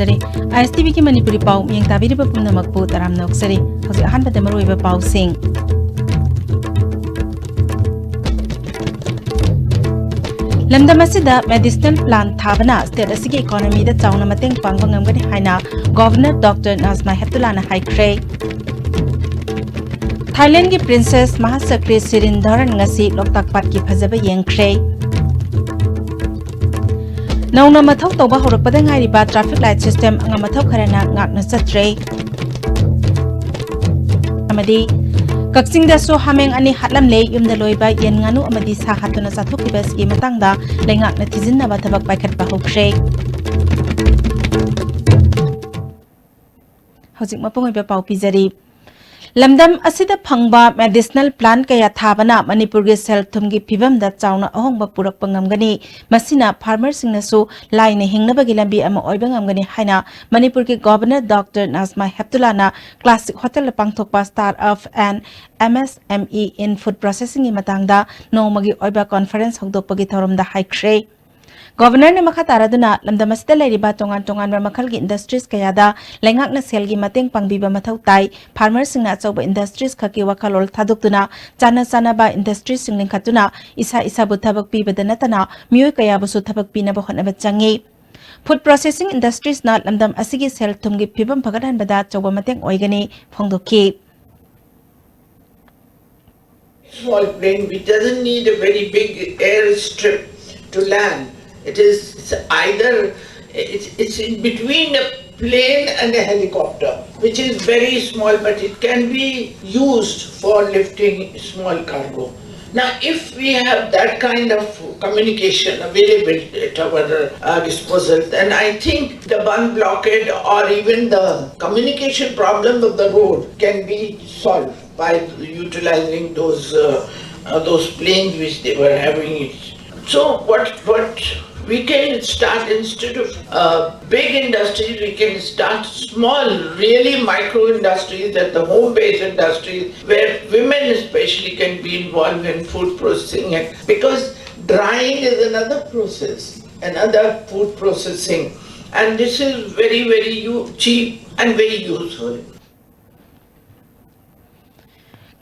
ꯇꯥꯖꯔꯤ ISTV की मणिपुरी पाउ मियंग ताबिरिबा पुनमकपु तराम नोक्सरी हौजि अहानबदा मरुइबा पाउसिंग लमदम असिदा medicinal plant थाबना state असिगी economy दा Chowna मतेंग पांगबा ngamgani हाइना governor doctor Najma हेप्तुलाना हाइख्रे Thailand की प्रिंसेस महासक्री सिरिंधरन ngasi लोकताक पाट की फजबा येंख्रे नौना मथौ तौबा हौरकपदा ngairiba ट्रैफिक लाइट सिस्टम अंगा मथौ Kharna ngakna chatre amadi Kakching दसो हामेंग अनि हातलम ले युमदा लोइबा येन nganu amadi सा हातुना चाथुकिबा स्की मतंगदा लेंगाकना थिजिनना थबक पाइखटबा होख्रे हौजिक मपोंगइबा पाउ पिजरी लमदम असिदा फंगबा मेडिसिनल प्लांट कया थाबना मणिपुर के सेल्फ थुमगी फिबम दा चाउना अहोंगबा पुरकपा ngamgani मसिना फार्मर सिंगनसु लाइने हिंगनबगी लंबी अमा ओइबा ngamgani हाइना मणिपुर के गवर्नर डॉक्टर नाजमा हेप्तुलाना क्लासिक होटल पांगथोकपा start up and MSME in food processing मतंगदा नोमगी ओइबा कॉन्फ्रेंस होदोकपगी थौरमदा हाइख्रे गवर्नर ने मखा तारादुना लमदमसिदा लेरिबा तोंगान तोंगान मखल की इंडस्ट्रीज कयादा लेंगाकना सेल की मतंग पांगबीबा मथौ ताई फार्मर सिंगना अचौबा इंडस्ट्रीज खकी वखालोल थादुकतुना चाना चानाबा इंडस्ट्रीज सिंग लिंखतुना इसा इसाबु थबक पीबदा नतना मियोय कयाबुसु थबक पीनबा होनबा चंगी फूड प्रोसेसिंग इंडस्ट्रीज ना लमदम असिगी सेल थुमगी फिबम फगदहनबदा अचौबा मतंग ओइगनी फोंदोकी small plane which doesn't need a very big airstrip to land. It's either it's in between a plane and a helicopter, which is very small, but it can be used for lifting small cargo. Now, if we have that kind of communication available at our disposal, then I think the bun blockade or even the communication problem of the road can be solved by utilizing those planes which they were having. So what we can start, instead of big industries, we can start small, really micro industries, at the home-based industries, where women especially can be involved in food processing. Because drying is another process, another food processing, and this is very, very cheap and very useful.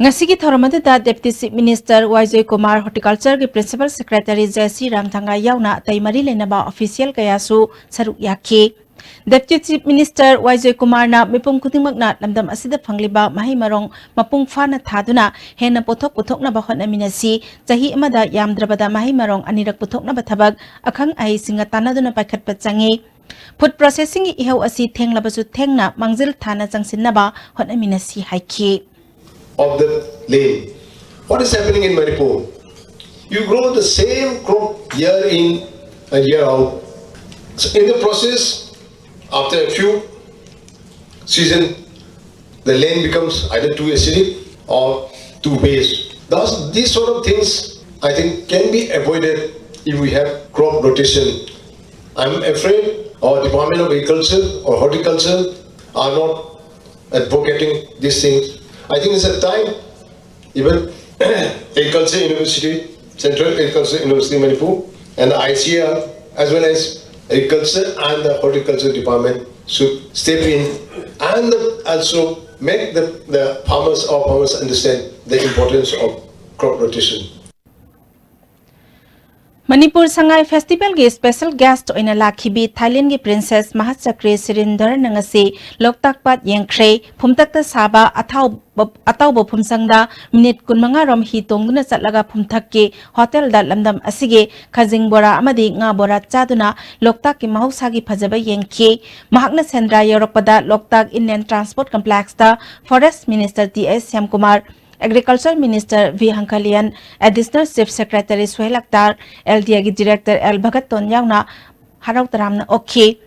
ngasigi thoromada deputy chief minister Waijoy Kumar horticulture के principal secretary Jayasri Ramthanga yauna taimari lenaba official kayasu saruk yakhi deputy chief minister Waijoy Kumar na mipum khudingmakna lamdam asida phangliba mahi marong mapung phana thaduna hena pothok pothokna ba honaminasi chahi amada yamdrabada mahi marong anirak pothokna ba thabak akhang ai singa tanaduna paikhatpa changi food processing ihau asi thenglabasu thengna mangjil thana changsinnaba honaminasi haiki of the lane. What is happening in Manipur? You grow the same crop year in and year out. So in the process, after a few seasons, the lane becomes either too acidic or too base. Thus, these sort of things, I think, can be avoided if we have crop rotation. I'm afraid our Department of Agriculture or Horticulture are not advocating these things. I think it's a time, even Agriculture University, Central Agriculture University Manipur, and the ICR, as well as Agriculture and the Horticulture Department should step in and also make the farmers understand the importance of crop rotation. Manipur Sangai festival के special guest ओइना लाखिबी Thailand की princess महाचक्री सिरिंधर नंगसे Loktak पाट येंख्रे फुमतकता साबा अताउब फुमसंगदा minute 15 रोम ही तोंगदुना चटलगा फुमथक के hotel दा लमदम असिगे खजिंग बोरा अमदी nga बोरा चादुना लोकताक की महौसागी फजबा येंखि महाकना सेंद्रा योरकपदा लोकताक इंडियन ट्रांसपोर्ट कॉम्प्लेक्स दा forest minister TS Shyamkumar Agriculture Minister V. Hankalian, Additional Chief Secretary Suhail Akhtar, LDA की Director L. Bhagaton yauna harau taramna okhi.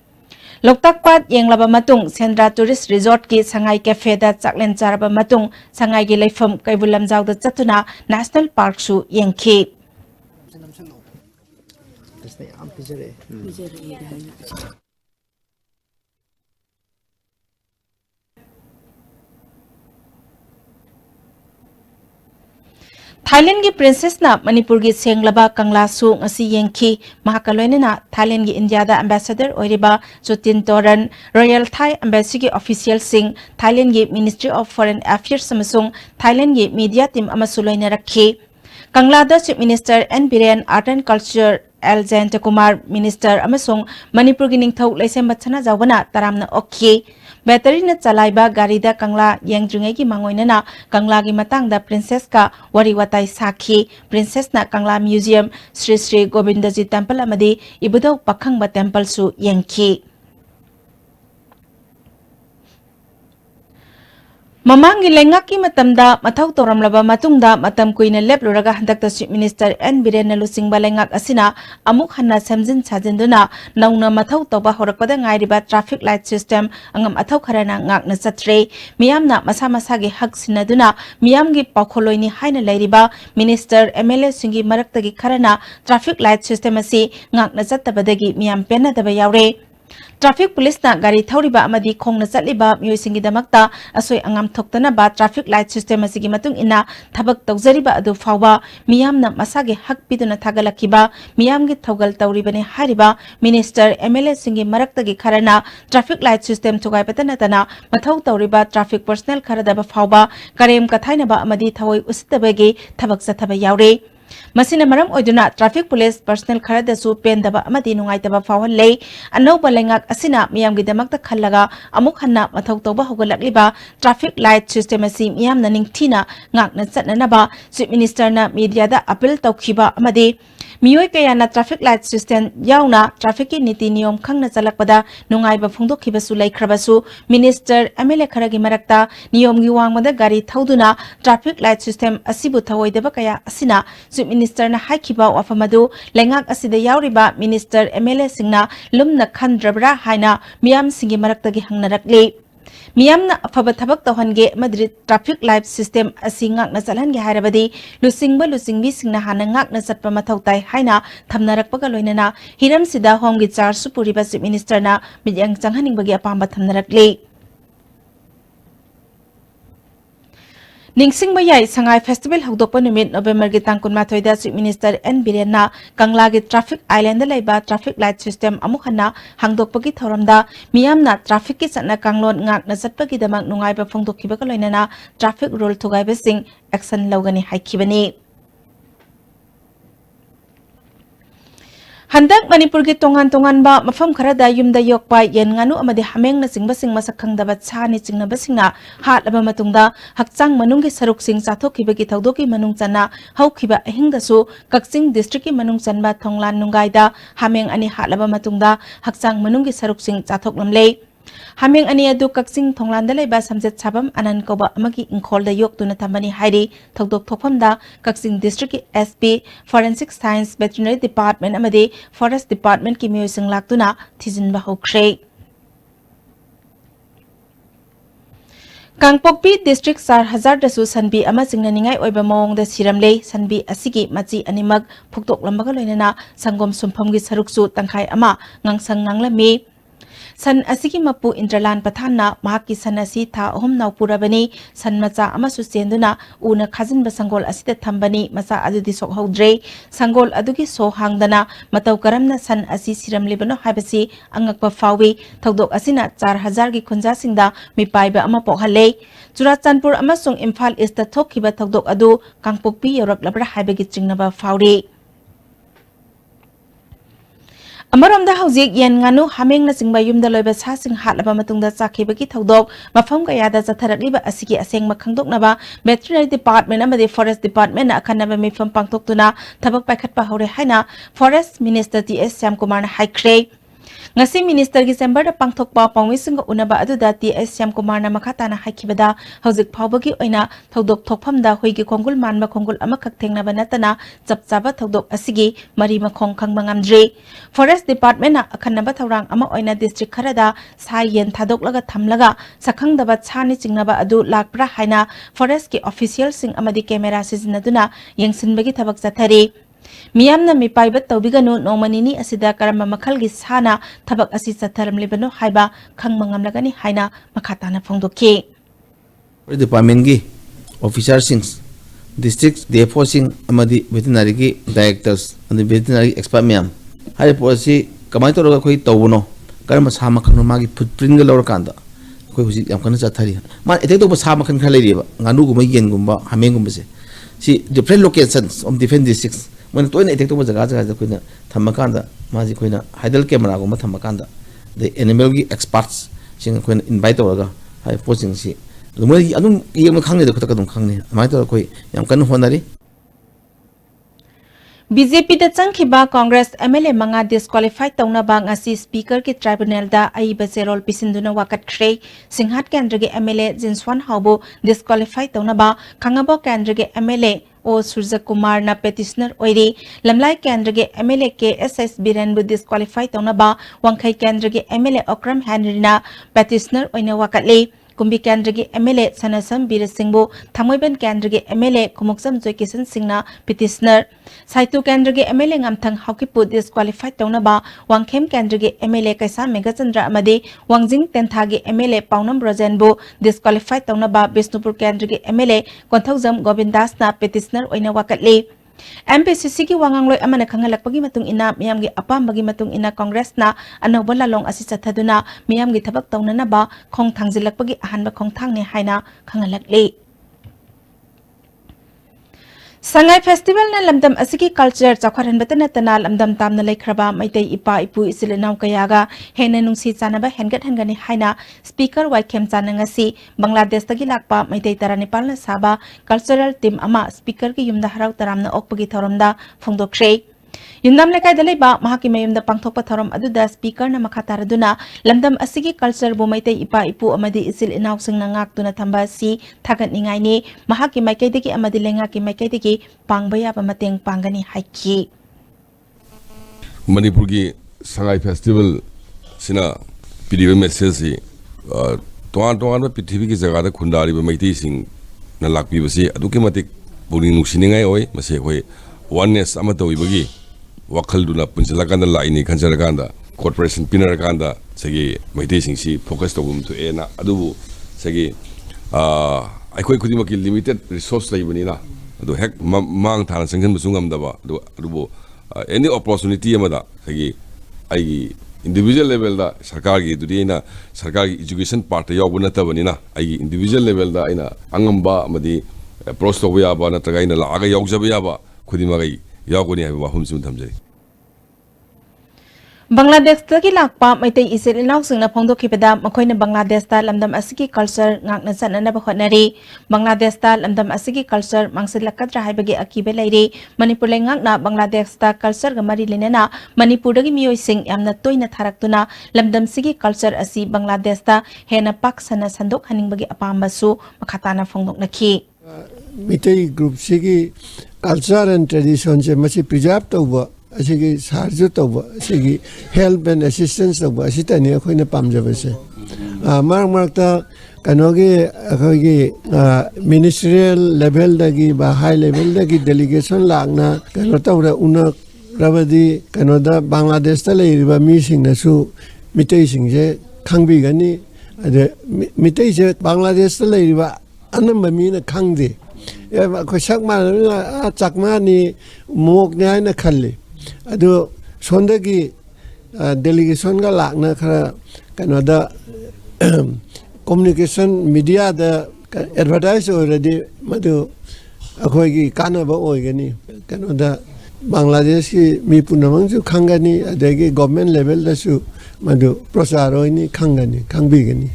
Loktak Pat yenglaba matung Sendra Tourist Resort की Sangai Cafe da chaklen charaba matung Sangai की leifam kaibulam jaw da chatuna National Park su yengki. Thailand gi princess na Manipur gi senglaba kangla su ngasi yengki mahakaloine na Thailand gi India da ambassador oiriba Chutin Toran Royal Thai Embassy gi official sing Thailand gi Ministry of Foreign Affairs samasung Thailand gi media team amasuloina rakhi Kangla da Chief Minister N Biren Art and Culture Aljan Kumar Minister amasung Manipur gi ningthau laisem bachana jawbana taramna okhi Battery na chalaiba gari da Kangla yengdringai gi mangoina na Kangla gi matang da princess ka wari watai sakhi princess na Kangla Museum Sri Sri Govindaji Temple amadi ibudau pakhang ba temple su yengki Mamangi lengaki matamda mathau toramlaba matungda matam kuina lepluraga handakta Chief Minister N Biren Lusingba lengak asina amuk hanna samjin sajinduna nauna mathau toba horakpada ngairiba traffic light system angam athau kharana ngakna chatre miyamna masa masagi hak sinaduna miyamgi pakholoini haina lairiba Minister MLA singi maraktagi kharana traffic light system asi ngakna chattabadagi miyam penna daba yaure Traffic police na gari thauriba amadi khongna chatliba mioisingi damakta asoi angam thoktana ba traffic light system asigi matung ina thabak tawjariba adu fawba miyamna masagi hak piduna thagalakiba miyamgi thogal tawribane hariba minister MLA singi maraktagi kharana traffic light system thugai patana tana mathau tawriba traffic personnel kharadaba fawba karem kathaina ba amadi thawoi ustabagi thabak sathaba yaure Masina maram oiduna traffic police personnel kharada su pendaba amadi nungaitaba fawhallei anauba lengak asina miyamgi damakta khallaga amuk hanna mathau tawba hogalakliba traffic light system asi miyamna ningthina ngakna chatnanaba chief minister na media da appeal tawkhiba amadi Miyoi kayana traffic light system yauna traffic ki niti niyom khangna chalakpada nungaiba phungdokhiba su laikhrabasu minister MLA kharagi marakta niyom gi wangmada gari thauduna traffic light system asibu thawoidaba kaya asina chief minister na haikhiba wafamadu lengak asida yauriba minister MLA singna lumna khandrabra haina miyam singi marakta gi hangnarakle Miyamna afaba thabak tawhange Madrid traffic light system asi ngakna chalhange harabadi lusingba lusingbi singna hana ngakna chatpa mathau tai haina thamnarakpaga loinana hiram sida homgi charge supuriba chief minister na midyang changhaningbagi apamba thamnarakle Ningsing bayai sangai festival hagdokpa numit November gi tang kunmathoi da Chief Minister N Biren na Kangla gi traffic island da laiba traffic light system amukhanna hangdokpa gi thoramda miyamna traffic ki chatna kanglon ngakna chatpa gi damak nungaiba phongdokhiba ka loinana traffic rule thugaiba sing action lawgani haikibani Handak Manipur gi tongan ba mafam kharada yumda yokpa yen nganu amadi hameng na singba sing masakhang daba chani chingna basingna hatlaba matungda hakchang manunggi saruk sing chathokhiba gi thaudoki manung chana haukhiba ahingda su kakching district ki manung chanba thonglan nungaida hameng ani hatlaba matungda hakchang manunggi saruk sing chathoklamle Hameng ani adu kakching thonglan da laiba samjet chabam anan koba amagi ingkhol da yok tuna thambani hairi thokdok thokpham da kakching district ki SP Forensic Science Veterinary Department amadi Forest Department ki miyoi sing laktuna thijinba hokre Kangpokpi district sar hazard da su sanbi ama singna ningai oiba mawong da siramle sanbi asigi machi animag phuktok lambaga loinana sangom sumpham gi saruk su tangkhai ama ngangsang nanglami San asigi mapu Indralan Pathanna mahaki san asi tha ahum naupurabani san macha amasu chenduna una khajinba sangol asida thambani macha adudi sokhaudre sangol adugi so hangdana matau karamna san asi siramlibano haibasi angakpa fawi thokdok asina 4000 gi khunja singda mipaiba ama pokhalle Churachandpur amasung Imphal East ta thokhiba thokdok adu Kangpokpi yoraklabra haibagi chingnaba fawri Amaramda hauzik yen nganu hameng na singba yumda loiba sa sing hatlaba matungda chakhibagi thodok mafam kayada chatharakliba asigi aseng makhangdoknaba veterinary department amadi forest department na akhanaba mifam pangthoktuna thabak paikhatpa hore haina forest minister TS Syamkumar na haikre ngasi minister gi chamber da pangthokpa pawmising unaba aduda TS Syamkumar na makhatana haikibada hauzik phawbagi oina thodok thokphamda hoigi khongul manba khongul amakhak thengnaba natana chapchaba thodok asigi mari makhong khangba ngamdre forest department na akhanaba thawrang ama oina district kharada sa yen thadoklaga thamlaga sakhangdaba chani chingnaba adu lakpra haina forest ki official sing amadi camera sizinaduna yengsinbagi thabak chathari Miyamna mipaibat tawbiganu nomanini asida karamba makhalgi sana thabak asi chatharamlibano haiba khangmangamlagani haina makhatana phongdokhi department gi officer sings district DFO sing amadi veterinary ki directors and veterinary expert myam hai policy kamai to roga khoi tawno karma sa makhan ma gi footprint ga lor kanda khoi husi yam kana chathari ma ete to sa makhan kha lei ba nganu guma yen gumba hameng gumba se si different locations of different districts when to ete to jaga jaga ko na thamakanda ma ji koina hidal camera guma thamakanda the animal gi experts sing ko invite to hai posting si lumai anum yem khangni da khata kadum khangni mai to koi yam kan honari BJP da changkhiba Congress MLA manga disqualified tawna ba ngasi speaker ki tribunal da ai baserol pisinduna wakat khre singhat kendra ge MLA Jinswan Haubo disqualified tawna ba khangabo kendra ge MLA O Surja Kumar na petitioner oiri lamlai kendra ge MLA ke SS Biren bu disqualified tawna ba wangkhai kendra ge MLA Okram Henry na petitioner oina wakatle Kumbi Kendra ge MLA Sanasam Bir Singbo Thamoiban Kendra ge MLA Kumuksam Joy Kisan Singna petitioner Saitu Kendra ge MLA Ngamthang Haukipu disqualified tawna ba Wangkhem Kendra ge MLA Kaisa Megachandra amade Wangjing Tentha ge MLA Paunam Rojanbo disqualified tawna ba Bisnupur Kendra ge MLA Konthaujam Govindas na petitioner oina wakatle MPCC ki wangangloi amana khangalakpagi matung ina miyam gi apambagi matung ina Congress na anawba lalong asi chathaduna miyam gi thabak tawnana ba khong thangjilakpagi ahanba khongthang ne haina khangalakle Sangai Festival na lamdam asiki culture chakharan batana tana lamdam tamna lekhraba maitai ipa ipu isilinau kayaga hena nungsi chanaba hengat hangani haina speaker Waikem chanangasi Bangladesh tagi lakpa maitai taranipal na saba cultural team ama speaker ki yumda harau taramna okpagi thoramda phongdokre Yundam lekai dalai ba mahaki mayumda pangthokpa thoram aduda speaker na makataraduna lamdam asigi culture bu maitai ipa ipu amadi isil inaw sing na ngaktuna thamba si thagat ningai ni mahaki maikai degi amadi lenga ki maikai degi pangbaya ba mateng pangani haiki Manipur ki Sangai Festival sina piribe message si toan ba pithibi ki jaga da khundari ba maitai sing na lakpi ba si aduki matik buni nusiningai oi mase hoi oneness ama to ibagi wakal duna punjalakanda laini khanjarakanda corporation pinarakanda segi maitai sing si focus to gum to ena adubu segi aikoi khudimaki limited resource laibani na adu hek mang thana sanghan busungam daba adubu any opportunity amada segi ai individual level da sarkar gi dudina sarkar gi education part yawbuna tabani na ai individual level da aina angamba amadi approach to ya ba na taga ina la aga yawjaba ya ba khudimagi yawgoni ha ba humsum thamjai Bangladesh tagi lakpa maitai isil inaw singna phongdokhibada makoina Bangladesh ta lamdam asigi culture ngakna sanana ba khonari Bangladesh ta lamdam asigi culture mangsilakadra haibagi akibe lairi Manipur le ngakna Bangladesh ta culture ga mari lenena Manipur dagi miyoi sing yamna toina tharakuna lamdam sigi culture asi Bangladesh ta hena paksana sandok haningbagi apamba su makhatana phongdoknaki Mitai group sigi culture and tradition je masi preserve tawba asigi sarju tawba asigi help and assistance tawba asitani akhoina pamjabase marakta kanogi akhogi ministerial level dagi ba high level dagi delegation lagna kano tawra una rabadi kanoda Bangladesh ta leiriba mi singna su mitai singje khangbi gani ade mitai je Bangladesh ta leiriba anamba mi na khangde ko sakma chakma ni mok nyai na khalle adu sondagi delegation ga lakna khara kanoda communication media da advertise already madu akhoi gi kana ba oigani kanoda Bangladesh ki mi punamang su khangani adegi government level da su madu prosaroi khangani khangbigani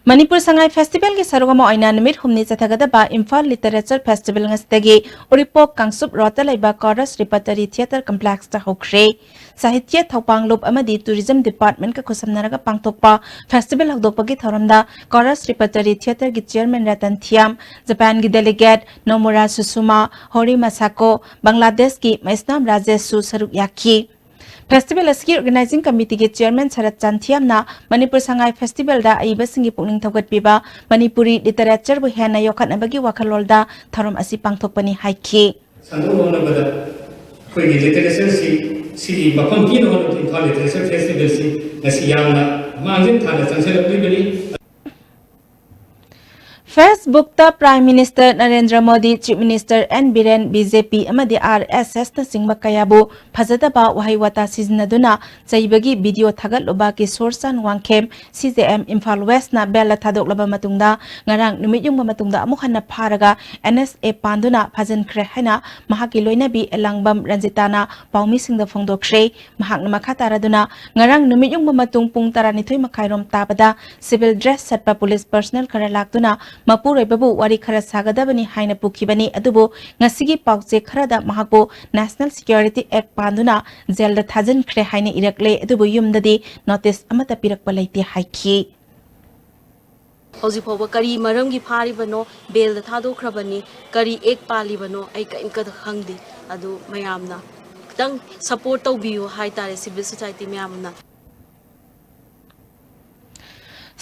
Manipur Sangai Festival ki sarugama oina numit humni chathagada ba Imphal Literature Festival ngastagi Uripok Kangsup Rota laiba Chorus Repertory Theatre Complex ta hokre Sahitya Thopanglup amadi Tourism Department ka khusamnaraga pangthokpa festival hokdokpagi thoramda Chorus Repertory Theatre gi chairman Ratan Thiam Japan gi delegate Nomura Susuma Hori Masako Bangladesh ki Maisnam Rajesh su saruk yakhi Festival aski organizing committee ke chairman Sarat Chanthiam na Manipur Sangai Festival da aiba singi pungning thogat piba Manipuri literature bu hena yokhat nabagi wakhalol da tharom asi pangthokpani haiki Sandro na bada khoi gi literature si mapam ki no Imphal Literature Festival si ngasi yamna mangin thana changsel bani Facebook ta Prime Minister Narendra Modi, Chief Minister N Biren, BJP amadi RSS na singba kayabu phajadaba wahay wata sizinaduna chaibagi video thagatlaba ki sorsan wangkem CJM Imphal West na bella thadoklaba matungda ngarang numiyung matungda amuk hanna pharaga NSA panduna phajan khre haina mahaki loinabi elangbam Ranjitana paumi singda phongdokre mahakna makhataraduna ngarang numiyung matung pung taranithoi makhairom tabada civil dress satpa police personnel khara laktuna Mapuroi babu wari khara sagadabani haina pukibani adubu ngasigi pauche kharada mahaku National Security Act panduna jail da thajan khre haina irakle adubu yumdadi notice amata pirakpa laite haiki Hauji phoba kari maram gi phari bano bel da thado khrabani kari ek pali bano ai ka inka khangdi adu mayamna tang support tawbiu hai tare civil society mayamna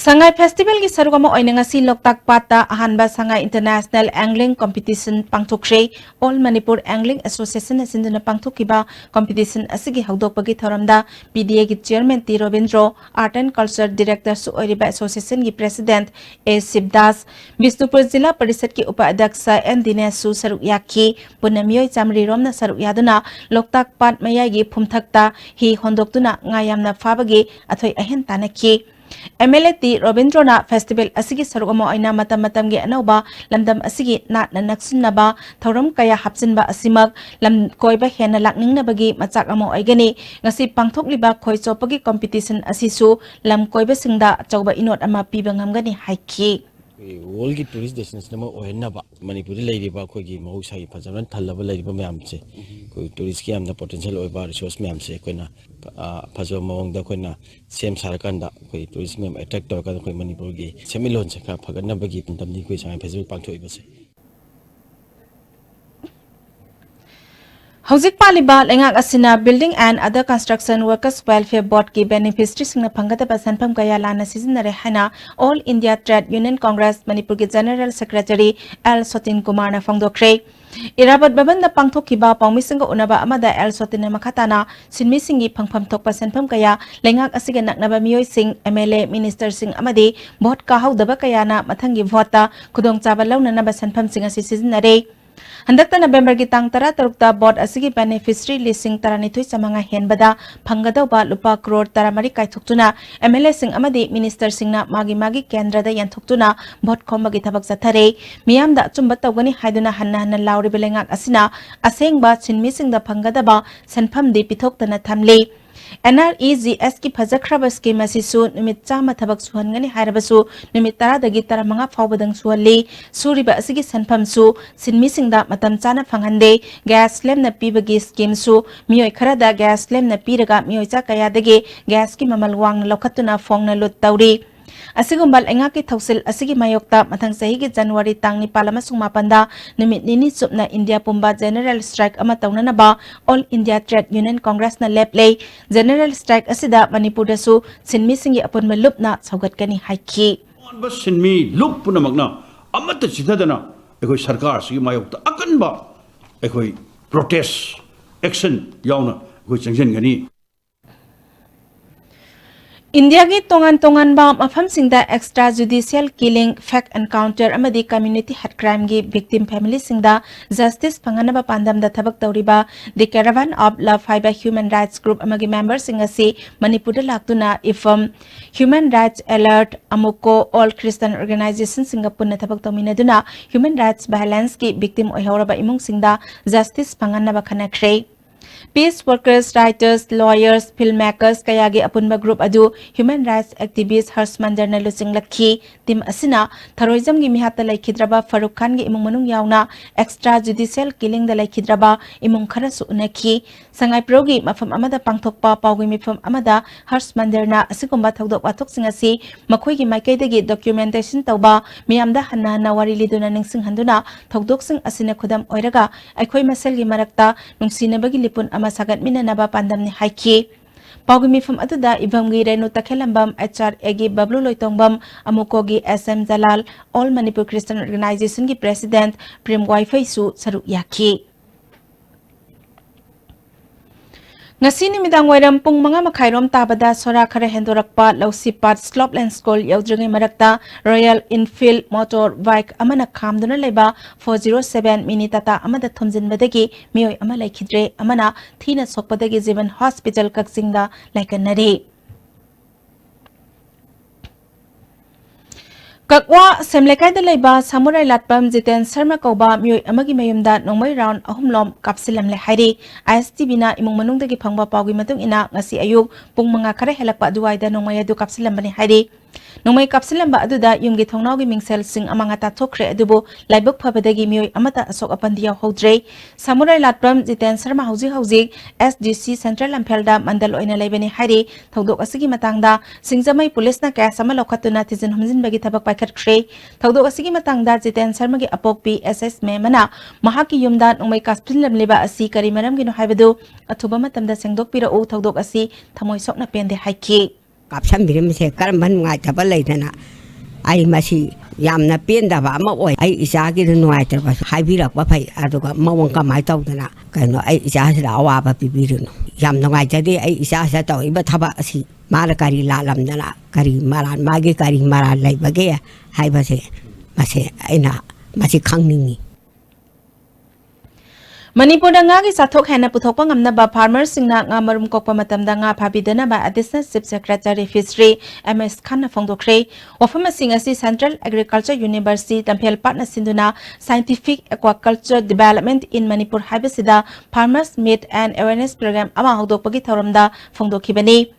Sangai Festival ki sarugama oinanga si Loktak Pata ahanba Sangai International Angling Competition pangthokre All Manipur Angling Association asinduna pangthokiba competition asigi hawdokpagi thoramda PDA ki chairman T Robindro Art and Culture Director su oiriba association ki president A Sibdas Bisnupur Jilla Parishad ki upadhyaksa N Dinesh su saruk yakhi punamiyoi chamri romna saruk yaduna Loktak Pat mayai gi phumthakta hi hondoktuna ngayamna fabagi athoi ahen tanakhi MLA T Robindrona Festival asigi sarugamo aina matam gi anauba lamdam asigi natna naksunnaba thoram kaya hapsinba asimak lam koiba hena lakningnabagi machak amo aigani ngasi pangthokliba khoichopagi competition asisu lam koiba singda chauba inot ama piba ngamgani haiki world की tourist destination में ओहनबा मणिपुरी लेरिबा कोई मौसा की फजरन थल्लबा लेरिबा ma'am से कोई tourist की हमने potential ओइबा resource ma'am से कोइना फजो मवंगदा कोइना सेम सारकांदा कोई टूरिस्ट मैम अट्रैक्ट तौर का कोई मणिपुर की सेमिलोन से का फगनबगी तमनी कोई संग फेस्टिवल पांगथोइबा से Hauzik paliba lengak asina Building and Other Construction Workers Welfare Board ki beneficiary singna phangadaba sanpham kaya lana sizinare hana All India Trade Union Congress Manipur ki General Secretary L Sotin Kumar na phangdokre Irabat babanda pangthokiba pawmisinga unaba amada L Sotin makhatana sinmisingi phangpham thokpa sanpham kaya lengak asiga naknaba miyoi sing MLA Minister sing amadi vote ka haudaba kaya na mathangi vote ta khudong chaba launa naba sanpham singa sizinare Handakta November ki tang tara tarukta board asigi beneficiary listing taranithoi samanga henbada phangadawa lupa crore taramari kaithoktuna MLA sing amadi minister singna magi kendra da yanthokuna vote khomagi thabak sathare miyamda chumba tawgani haiduna hanna lauri belengak asina asengba chinmi singda phangadawa sanpham di pithoktana thamle NREGS ki phajakraba scheme asisu numit chama thabak suhangani hairabasu numit tara dagi tara manga phawbadang suhalli suriba asigi sanpham su sinmi singda matam chana phangande gas lem na pibagi scheme su miyoi kharada gas lem na piraga miyoi cha kaya dagi gas ki mamal wang lokhatuna phongna lut tawri Asigumbal engaki thausil asigi mayokta mathang sahi ki January tangni palama sungmapanda numit nini supna India pumba general strike ama taunana ba All India Trade Union Congress na leplay general strike asida Manipur da su sinmi singi apun malup na saugatkani haiki bas sinmi lup punamagna amata chidadana ekoi sarkar sigi mayokta akanba ekoi protest action yauna ekoi changjen gani India ki tongan ba mafam singda extrajudicial killing fact encounter amadi community hate crime gi victim family singda justice panganaba pandam da thabak tawriba the caravan of love fiber human rights group amagi members singa si Manipur da laktuna ifam human rights alert amuko all Christian organization singapore na thabak tawminaduna human rights violence ki victim oihoraba imung singda justice panganaba khanakre Peace workers, writers, lawyers, filmmakers kayagi apunba group adu human rights activists Harsmander na lusing lakhi tim asina terrorism gi mihata laikhidraba Farooq Khan gi imung manung yauna extrajudicial killing da laikhidraba imung kharasu unakhi sangai progi mafam amada pangthokpa pawgi mifam amada Harsmander na asigumba thaudok wathok singasi makhoi gi maikai dagi documentation tawba miyamda hanna nawari liduna ningsing handuna thaudok sing asina khudam oiraga aikhoi masal gi marakta nungsinabagi lipun masagat minanaba pandam ni haiki pawgimi fam atuda ibamgi renu takhelambam HR egi bablu loitongbam amukogi SM Jalal All Manipur Christian Organization ki president Prem Wifi su saru yaki Ngasi nimidang wairam pung mga makhairom tabada sora khara hendorakpa lausipat slopland school yaudringai marakta Royal Enfield motor bike amana khamduna leba 407 minitata amada thumjinbadagi mioi ama laikhidre amana thina sokpadagi Jeevan Hospital Kaksingda laikanari Kakwa semlekai da laiba samurai latpam Jiten Sharma kauba mioi amagi mayumda nongmai round ahumlom kapsilam le hairi ISTB na imong manungdagi phangba pawgi matung ina ngasi ayuk pung mga khare helakpa duwaida nongmai adu kapsilam bani hairi nongmai kapsilam ba aduda yumgi thongnawgi mingsel sing amanga ta thokre adubu laibuk phabadagi mioi amata asok apandia hodre samurai latpam Jiten Sharma hauji SDC Central Lamphelda mandal oina laibani hairi thodok asigi matangda singjamai police na case ama lokhatuna tijin humjin bagi thabak paikhatkhre thodok asigi matangda Jiten Sharma gi apokpi SS memana mahaki yumda nongmai kapsilam leba asi kari maram gi no haibadu athuba matamda sengdok pira o thodok asi thamoi sokna pende haiki kapsam birim se karamban ngai thaba leidana ai masi yamna penda ba ma oi ai isa gi nuai ter ba haibirak ba phai aduga mawang kamai tawdana kaino ai isa sira awa ba pibiruno yam ngai jadi ai isa sa taw iba thaba asi mala kari lalamdana kari maran magi kari maran lai bage hai ba se mase aina masi khangningi Manipur nga gi sathok hena puthokpa ngamna ba farmer singna nga marum kokpa matamda nga phabidana ba additional chief secretary fishery MS Khan na phongdokre wafama singa si Central Agriculture University Tamphel partner sinduna scientific aquaculture development in Manipur habisida farmers meet and awareness program ama hodokpagi thoramda phongdokhibani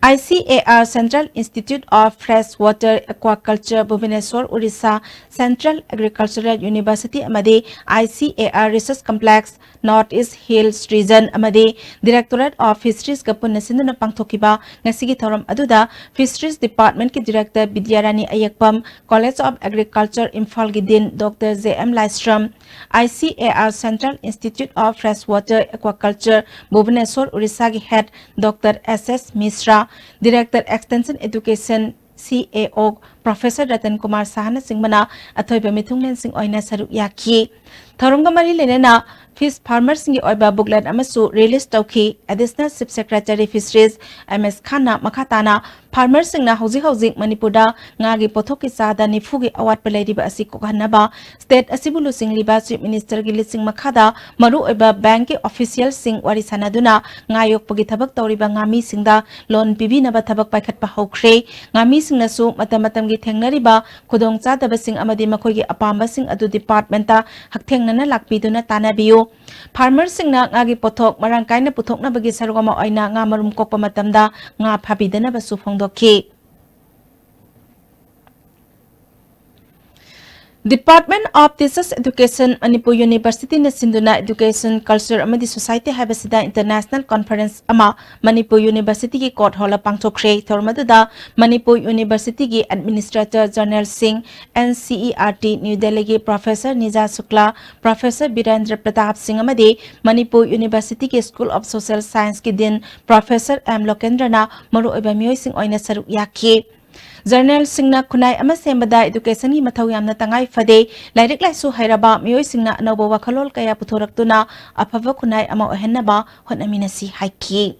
ICAR Central Institute of Freshwater Aquaculture Bhubaneswar Orissa Central Agricultural University amadi ICAR Research Complex North East Hills Region amadi Directorate of Fisheries kapun nasinduna pangthokiba ngasigi thoram aduda Fisheries Department ki Director Bidyarani Ayakpam College of Agriculture Imphal gi din Dr. JM Lystrom ICAR Central Institute of Freshwater Aquaculture Bhubaneswar Orissa gi Head Dr. SS Misra Director Extension Education CAO Professor Ratan Kumar Sahana Singhmana athoiba mithunglen sing oina saruk yakhi Thorongga mari lenena fish farmers singi oiba booklet amasu release tawki additional chief secretary fisheries MS Khanna makhatana farmers singna hauji Manipurda ngagi pothokki sada nifugi awat palairiba asi kokhanaba state asibulu singliba chief minister gi lising makhada maru oiba bank official sing wari sanaduna ngayok pagi thabak tawriba ngami singda loan pibinaba thabak paikhatpa haukhre ngami singnasu matam gi thengnariba khudong chadaba sing amadi makhoigi apamba sing adu department ta hakthengnana lakpiduna tanabiyu farmers singna ngagi pothok marang kaina puthokna bagi sarugama oina nga marum kokpa matamda nga phabidana basu phongdokhi Department of Teachers Education Manipur University na sinduna Education Culture amadi Society habasida International Conference ama Manipur University ki court hall pangthokre thormadada Manipur University ki Administrator General Singh NCERT New Delhi ki Professor Nija Sukla Professor Birendra Pratap Singh amadi Manipur University ki School of Social Science ki din Professor M Lokendrana maru oiba mioi sing oina saruk yakhi Journal singna kunai ama sembada education gi mathau yamna tangai fade lairik laisu hairaba mioi singna anoba wakhalol kaya puthoraktuna aphava kunai ama ohenna ba honamina si haiki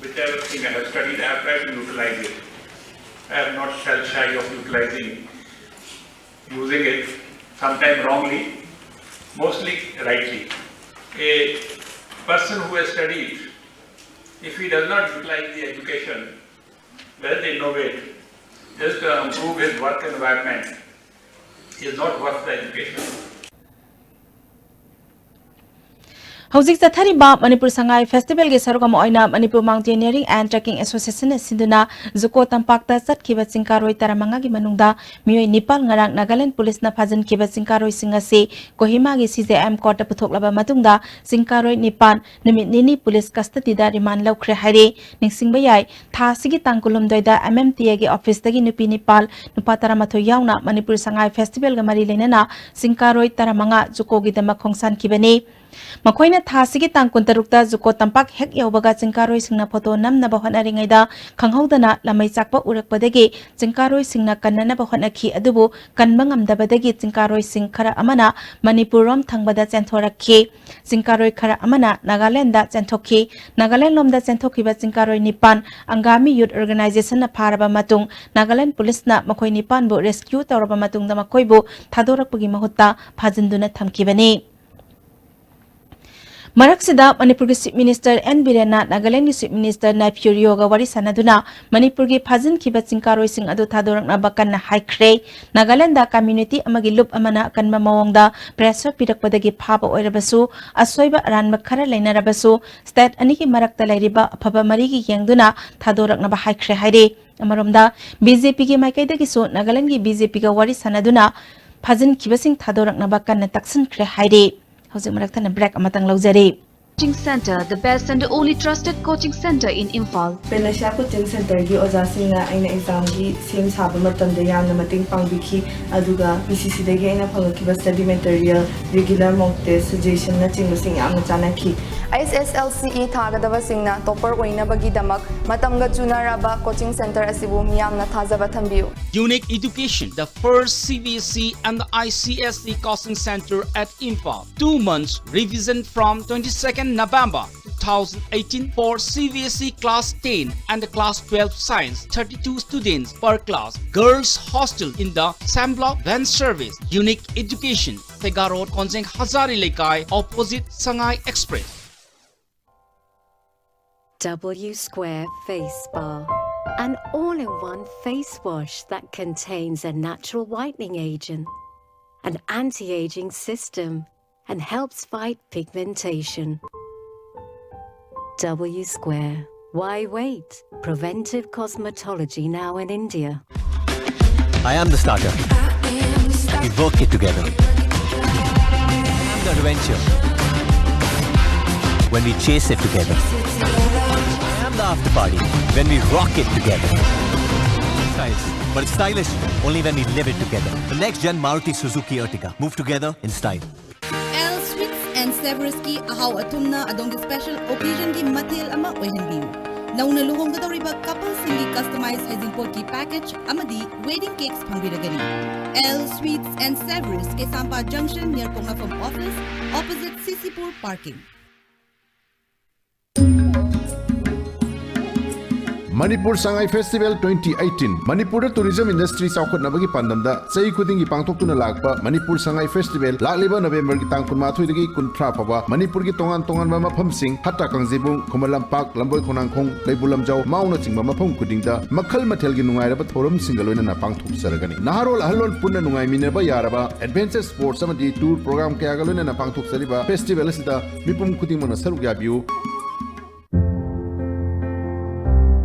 whichever thing I have studied I have tried to utilize it I am not shy of using it sometimes wrongly mostly rightly a person who has studied if he does not utilize the education well they innovate just to improve his work environment is not worth the education. Hauzik Zathariba Manipur Sangai Festival ge sarugam oina Manipur Mountaineering and Trekking Association sinduna Zuko Tampakta Satkiba Singkaroi Taramanga gi manungda mioi Nepal ngarang Nagaland Police na phajan kiba Singkaroi singase Kohima gi CJM court puthoklaba matungda Singkaroi Nepal namit nini police custody da remand laukre haire ningsingba yai tha sigi tangkulum doida MMTA gi office tagi nupi Nepal nupa taramatho yauna Manipur Sangai Festival ga mari lenana Singkaroi Taramanga Zuko gi dama khongsan kibani Makoina thasigi tang kuntarukta zuko tampak hek yaubaga jingkaroi singna photo namna bahanaringaida khanghaudana lamai chakpa urakpadagi jingkaroi singna kannana bahanakhi adubu kanbangamdabadagi jingkaroi sing khara amana Manipurom thangbada chenthoraki jingkaroi khara amana Nagaland da chenthokhi Nagaland lomda chenthokhiba jingkaroi nipan Angami Youth Organization na pharaba matung Nagaland Police na makoi nipan bu rescue tawraba matung da makoi bu thadorakpagi mahutta phajinduna thamkibani Maraksida Manipur Chief Minister N. Birena Nagaland Chief Minister Naipur Yoga Wari Sanaduna Manipur ki Phajin Kiba Chingkaroi Sing Adu Thadorakna Bakanna Haikre Nagaland da community amagi lup amana kanma mawongda pressure pirakpadagi phaba oirabasu asoiba aranba khara leinarabasu state aniki marakta lairiba phaba marigi yengduna thadorakna ba haikre haire amaromda BJP ki maikaidagi so Nagaland ki BJP ga Wari Sanaduna Phajin Kiba Sing Thadorakna Bakanna taksin khre haire Howsing Maraktan break amatang laujari. Coaching Center, the best and the only trusted coaching center in Imphal. Penasha Coaching Center gi oja singna aina exam gi sim saba matam da yamna mating pangbiki aduga PCC dagi aina phangaki study material regular mock test suggestion na chingba sing yamna chanaki ISSLCE thagadaba singna topper oina bagi damak matamga junaraba coaching center asibu miyamna thajaba thambiu. Unique Education, the first CBSE and the ICSE coaching center at Imphal. 2 months revision from 22nd November 2018 for CBSE Class 10 and Class 12 Science, 32 students per class. Girls hostel in the Sam Block van service. Unique Education, Tega Road, Konjeng Hazari Lekai, opposite Sangai Express. W Square Face Bar, an all-in-one face wash that contains a natural whitening agent, an anti-aging system, and helps fight pigmentation. W Square. Why wait? Preventive cosmetology now in India. I am the starter. We work it together. I am the adventure. When we chase it together. I am the after party. When we rock it together. Stylish. But it's stylish only when we live it together. The next gen Maruti Suzuki Ertiga. Move together in style. And Severus ki ahaw atumna adong special occasion ki matil ama oihanbiu. Nauna luhonggadoriba couple singi customized hazing pot ki package amadi wedding cakes pangbiragani. L Sweets and Severus ke Sampa Junction near Kongafam office opposite Sisipur parking. Manipur Sangai Festival 2018 Manipur tourism industry saukhatnabagi pandamda chai khudingi pangthoktuna lakpa Manipur Sangai Festival lakliba November gi tang 13 dagi 13 phaba Manipur gi tongan tongan ba mafam sing hatta kangjibung khomalam pak lamboi khonangkhong kaibulamjau mauna chingba mafam khudingda makhal mathel gi nungai raba thorum singaloina na pangthok saragani naharol ahlon punna nungai minaba yaraba adventure sports amadi tour program kaya galoina na pangthok sariba festival asida mipum khuding mona saruk yabiu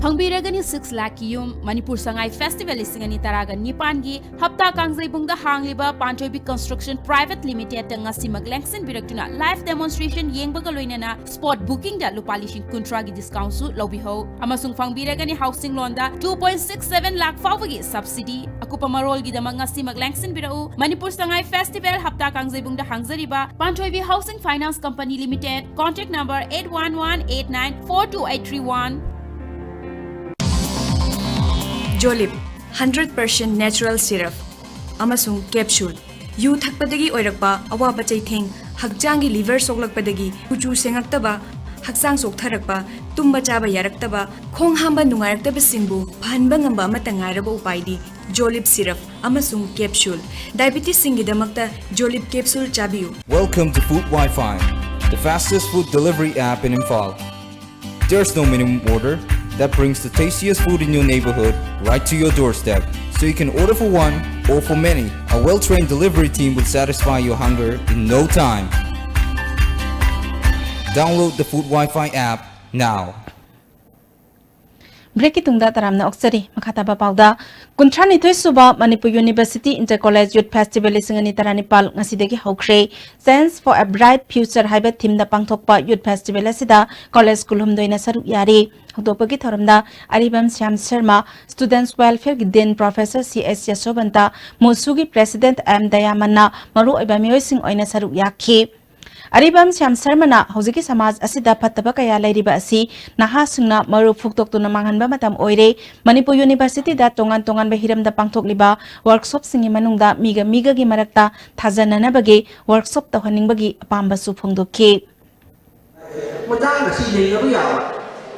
Hangbiragani 6 lakh yum Manipur Sangai Festival isingani taraga nipangi hapta kangzaibungda hangliba Panchoibi Construction Private Limited ngasi maglengsen biraktuna live demonstration yengbaga loinana spot booking da lupalishin kuntra gi discount su lobiho amasung fangbiragani housing loan da 2.67 lakh fawagi subsidy akupa marol gi damang ngasi maglengsen birau Manipur Sangai Festival hapta kangzaibungda hangzariba Panchoibi Housing Finance Company Limited contact number 8118942831 Jolip 100% natural syrup amasung capsule yu thakpadagi oirakpa awaba chaitheng hakjangi liver soklakpadagi kuchu sengaktaba haksang soktharakpa tumba chaba yaraktaba khong hamba nungaraktaba singbu phanba ngamba amata ngairaba upaidi Jolip syrup amasung capsule diabetes singidamakta Jolip capsule chabiu. Welcome to Food Wi-Fi, the fastest food delivery app in Imphal. There's no minimum order. That brings the tastiest food in your neighborhood right to your doorstep. So you can order for one or for many. A well-trained delivery team will satisfy your hunger in no time. Download the Food Wi-Fi app now. Break itungda taramna oksari makhataba pauda kuntrani thoisuba Manipur University Inter-College Youth Festival isingani taranipal ngasidagi hokre Sense for a Bright Future haiba theme da pangthokpa Youth Festival asida college school humdoina saru yari hodopagi thoramda Aribam Syam Sharma Students Welfare Dean Professor CS Yasobanta Musugi President M Dayamanna maru oiba mioi sing oina saru yakhi Aribam Syam Sarmana Hosiki Samaj Asida Pataba Kaya Lairiba Asi Naha Sungna Maru Fuktok to Namangan Bamatam Oire Manipur University da Tongan Tongan Behiram da Pangtok Liba workshop singi manungda miga gi marakta thazanana bagi workshop ta haning bagi apamba su phongdoke Madang si nei na ya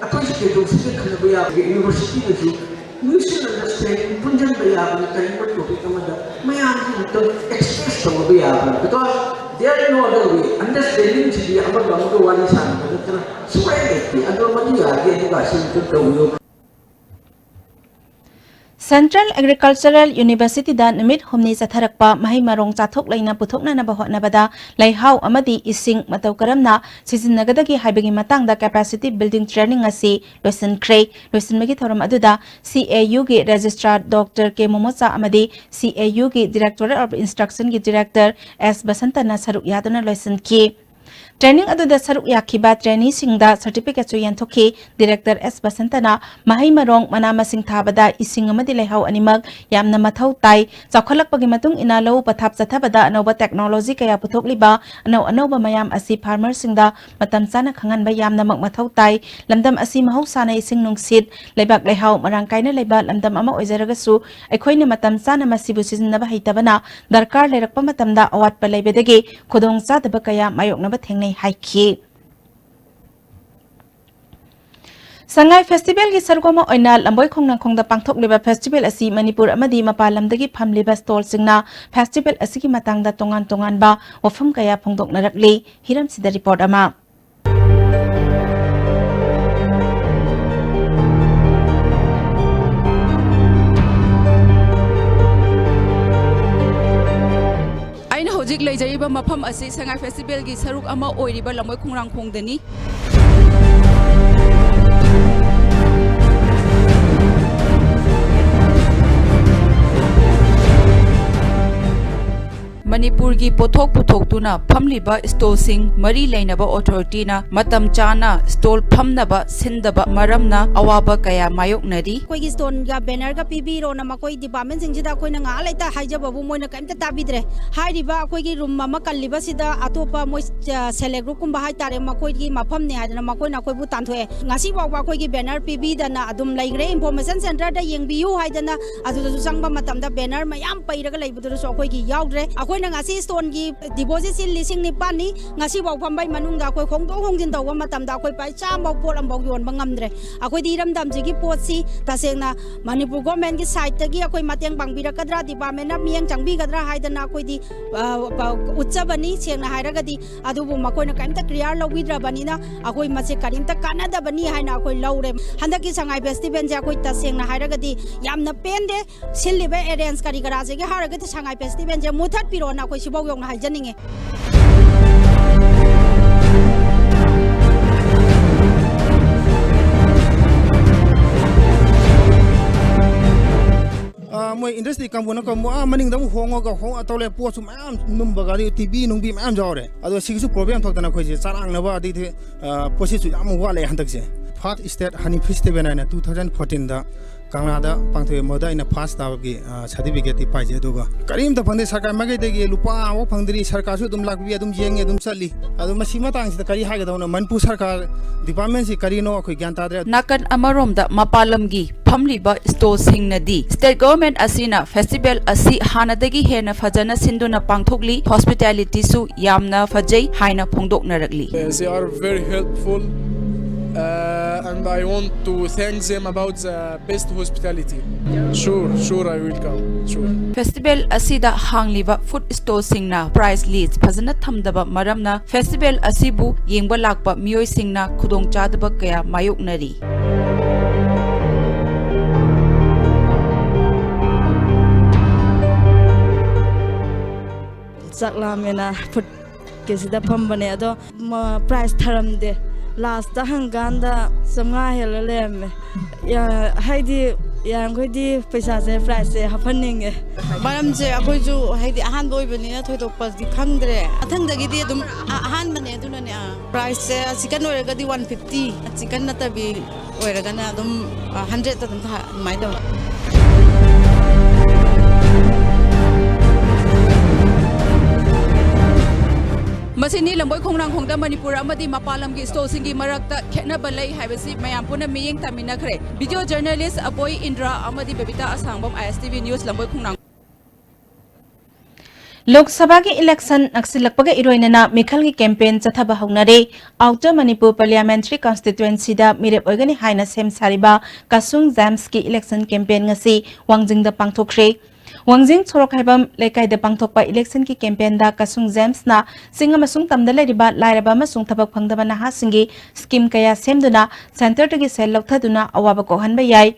atoi si do si khana ba ya university da ji you should understand punjan ba ya ba kai ba topic ma da mayam ji to express to ba ya because there is no other way understanding ji amma ba mu wani san ba da spread it ado ma ji ya ge ga sin to do Central Agricultural University da Namit Humni Satharakpa Mahi Marong Chathok Laina Puthokna na bahot na bada Laihau Amadi Ising Matau Karamna Sizinnagadagi Haibagi Matang da Capacity Building Training Asi Loisan Craig Loisan Magi Thoram Aduda CAU gi Registrar Dr. K. Momosa Amadi CAU gi Directorate of Instruction gi Director S. Basantana Saruk Yadana Loisan Ki Training aduda saruk yakiba trainee singda certificate su yantoki Director S. Basantana Mahi Marong manama sing thabada ising amadi leihau animag yamna mathau tai chakhalakpagi matung ina lau pathap chathabada anoba technology kaya puthokliba anoba mayam asi farmer singda matam chana khanganba yamna mak mathau tai lamdam asi mahausana ising nungsit leibak leihau marangkaina leiba lamdam ama oijaragasu aikhoina matam chana masibu sizinaba heitabana darkar lerakpa matamda awatpa leibedagi khudong chadaba kaya mayoknaba thengnai Haiki Sangai Festival gi sargoma oina lamboi khongnang khongda pangthok leba festival asi Manipur amadi mapalamdagi phamliba stall singna festival asigi matangda tongan tongan ba wafam kaya phongdok narakli hiram sida report ama Hojik leijariba mafam asi Sangai Festival gi saruk ama oiriba lamoi khongrang khongdani Manipur gi pothok puthok phamliba stall sing mari leinaba authority na matam chana stall phamnaba sindaba maramna awaba kaya mayok nari koi gi stone ga banner ga pb ro na makoi department sing jida koi na nga laita haijaba bu moina kaimta tabidre hairiba koi gi room mama kalliba sida atopa moi select group kumba hai tare makoi gi mafam ne hadana makoi na koi bu tanthoe ngasi wa koi gi banner pb dana adum laigre information center da yengbiu haidana adu du sangba matam da banner mayam pairaga laibudu so koi gi yaudre ngasi stone gi deposit sin lising ni pani ngasi bau phambai manungda koi khongdong hongjin tawa matamda koi pai chambau polam bau yon bangamdre akoi diram dam ji gi potsi tasengna Manipur government gi side ta gi akoi mateng bangbira kadra department na mieng changbi gadra haidana koi di utchabani sengna hairaga di adubu makoi na kaimta clear lowidra bani na akoi mase karimta kanada bani haina akoi laure handaki Sangai festival ja akoi tasengna hairaga di yamna pende sillibe arrange kari gara je gi haraga di Sangai festival ja muthat piro na koi sibau yong na haijaninge moi industry kampuna ko mo maning dam hongo ga hong atole po su mam numba ga tv nung bi mam jawre ado sigisu problem thok dana khoi charang na ba di the posi su am wale handak je first state honey festival na 2014 da Canada pangthe moda ina pass ta gi certificate pai je do ga karim ta phangde sarkar magai de gi lupa wo phangdri sarkar su dum lakbi adum jeng adum chali adu masima tang si kari ha ga dawna Manipur sarkar department si kari no khoi gyan ta dre nakan amarom da mapalam gi phamliba store singnadi state government asina festival asi hanadagi hena fajana sinduna pangthokli hospitality su yamna fajai haina phongdoknarakli they are very helpful and I want to thank them about the best hospitality. Sure, I will come. Sure. Festival asida hangliba food store singna price list phajana thamdaba maramna festival asibu yengba lakpa miyoi singna khudong chadaba kaya mayoknari. Saklamena food kesida phambane ado price tharamde last ta hanganda samga helale ya haidi yang khoi di paisa se price se hapaning baram je akhoi ju haidi ahan boi bani na thoi tok pas di khangdre athang dagi di dum ahan bane aduna ne price se chicken ore ga di 150 chicken na tabi ore ga na dum 100 ta dum mai do Masini lamboy khongnang khongda Manipur amadi mapalam gi store singi marakta khena balai haibasi mayam puna miyeng tamina khre video journalist Aboy Indra amadi Babita Asangbam ISTV News lamboy khongnang Lok Sabha ki election naksilakpaga iroinana Mikhal ki campaign chathaba haunare Outer Manipur Parliamentary Constituency da mirep oigani haina sem sariba Kasung Jams ki election campaign ngasi Wangjing da pangthokre Wangjing Chorok Haibam Lekai da pangthokpa election ki campaign da Kasung Jams na singa masung tamda leriba lairaba masung thabak phangdaba naha singi scheme kaya semduna center tagi sel lokthaduna awaba ko hanba yai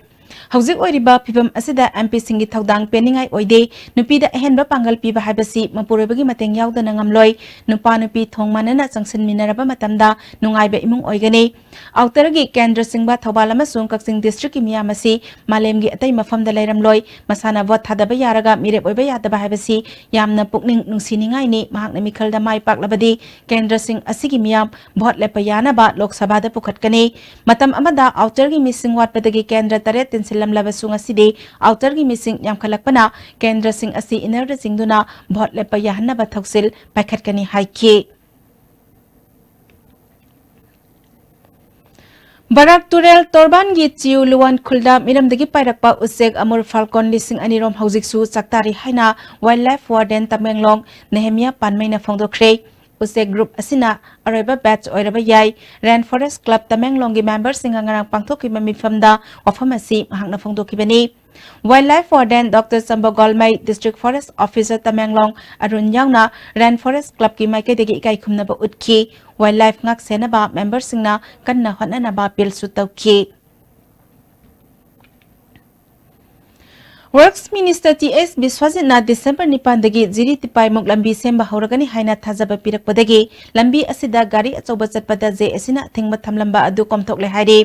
Hauzik oiriba pibam asida MP singi thaudang peningai oide nupida ehenba pangal piba haibasi mapurebagi mateng yaudana ngamloi nupa nupi thongmanana changsin minaraba matamda nungaiba imung oigani outergi kendra singba thobal amasung kaksing district ki miyamasi malemgi atai mafamda leiramloi masana vote thadaba yaraga mirep oiba yadaba haibasi yamna pukning nungsiningai ni mahakna mikhalda mai paklabadi kendra sing asigi miyam vote lepa yana ba lok sabha da pukhatkani matam amada outergi missing watpadagi kendra taret silam labasung asidi outer gi missing yam khalakpana kendra sing asi inner da singduna bhot lepa yahanna ba thoksil pakhatkani haiki Barak Turel Torban gi chiu luwan khulda miramdagi pairakpa usek amur falcon lising anirom haujiksu chaktari haina wildlife warden Tamenglong Nehemia Panmaina phongdokre Usek group asina areba batch oiraba yai Rainforest Club Tamenglong gi members singa ngarang pangthokima mifamda wafamasi mahakna phongdokibani Wildlife Warden Dr. Sambogolmai District Forest Officer Tamenglong Arun Yauna Rainforest Club ki maikadegi ikai khumnaba utki wildlife ngak senaba members singna kanna hotnanaba pil su tawki Works Minister T.S. Biswajitna December 9 dagi jiri tipai muk lambi semba hauragani haina thajaba pirakpadagi lambi asida gari achauba chatpada je asina thingma thamlamba adu komthokle hairi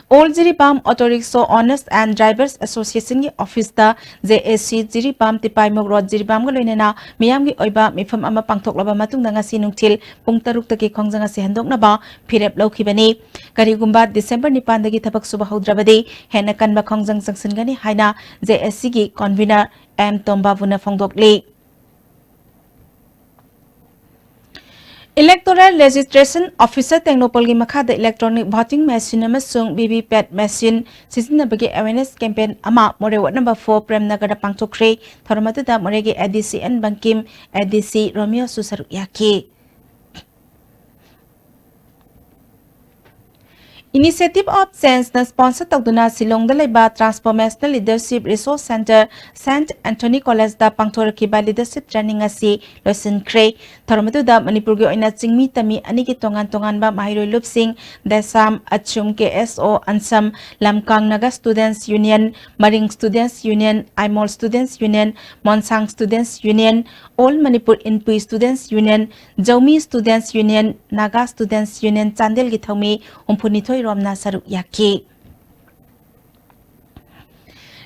All Jiripam Auto Rickshaw Owners and Drivers Association ki office da JSC Jiripam tipai muk road Jiripam ga loinena miyam gi oiba mifam ama pangthoklaba matungda ngasi nungthil pung 6 taki khongjanga se handoknaba phirep lokhibani karigumba December 9 dagi thabak suba haudrabadi hena kanba khongjang sangsingani haina JSC ki convener M Tombavuna phongdokli Electoral Registration Officer Technopol gi makhada electronic voting machine amasung VVPAT machine sisinabagi awareness campaign ama more ward number 4 Premnagar da pangthokre thoramatu da moregi ADC N Bankim ADC Romeo Susaru yaki Initiative of Sense na sponsor tagduna Silong da laiba Transformational Leadership Resource Center St. Anthony College da pangthorkiba leadership training asi losin kre thoramatu da Manipur gi oina chingmi tami ani ki tongan ba mairoi lupsing Desam Achum KSO Ansam Lamkang Naga Students Union Maring Students Union Aimol Students Union Monsang Students Union All Manipur Inpui Students Union Jaumi Students Union Naga Students Union Chandel gi thomi umphuni thoi romna saru yaki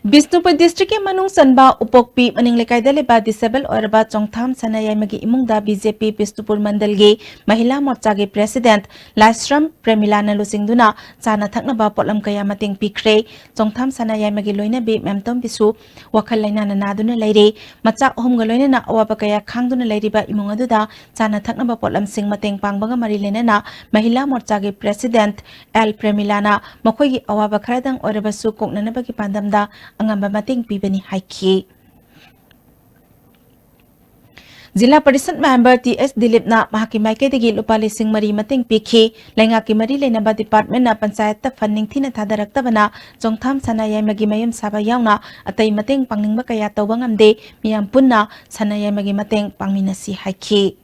Bisnupur district ke manung sanba upokpi maning lekai daleba disable orba chongtham sanayai magi imungda BJP Bisnupur mandal ge mahila morcha ge president Lasram Premilana lusingduna chana thakna ba potlam kaya mating pikre chongtham sanayai magi loina be memtom bisu wakhal laina na naduna leire macha ohum ga loina na awaba kaya khangduna leiriba imunga duda chana thakna ba potlam sing mateng pangbanga mari lena na mahila morcha ge president L Premilana makhoi gi awaba kharadang orba su koknana bagi pandamda angamba mating pibani haiki Zila Parisat member TS Dilip na mahakimai ke digi lupa lising mari mating pikhi lenga ki mari lena ba department na panchayat ta funding thina thadarak tabana chongtham sanayai magi mayam saba yauna atai mating pangning ba kaya tawbangamde miyam punna sanayai magi mating pangminasi haiki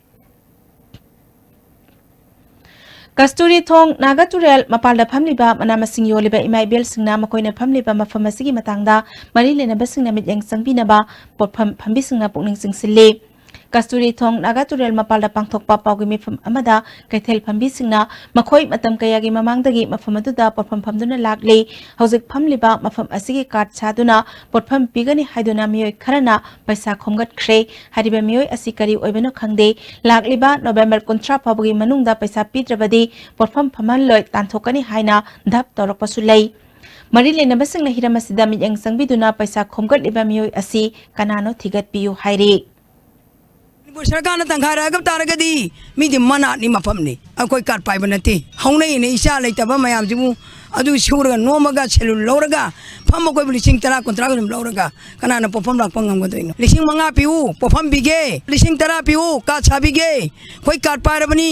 Kasturi Thong Nagaturel Mapalda Pamliba Manamasing Yoliba Imai Bel Singna Makoina Pamliba Mafamasigi Matangda Marilena Basingna Mityang Sangbinaba Potpam Pambisingna Pukning Singsili Kasturi Thong Nagaturel Mapalda Pangthokpa Pawgimi from Amada Kaitel Pambisingna Makoi Matam Kayagi Mamangdagi Mafamaduda Potpam Pamduna Lagli Hauzik Pamliba Mafam Asigi Kat Chaduna Potpam Pigani Haiduna Miyoi Karana Paisa Khomgat Kre Hariba Miyoi Asikari Oibano Khangde Lagliba November Kontra Pawgi Manungda Paisa Pidrabadi Potpam Pamanloi Tanthokani Haina Dhap Torok Pasulai Marilena Basingna Hiramasida Mityang Sangbiduna Paisa Khomgat Liba Miyoi Asi Kanano Thigat Piyu Hairi सरकार तंखार तारगदी मीदी मनानी मफमनी अखोई car पाइब नते हौनै ने इसा लेतब मयाम जिमु अदु सुरगा नोमगा सेलु लौरगा फम कोई लिसिंग तरा कुंत्रा गुम लौरगा कनाना पोफम लाक पंगम गदोइनो लिसिंग मंगा पिउ पोफम बिगे लिसिंग तरा पिउ का छाबिगे कोई कार पारबनी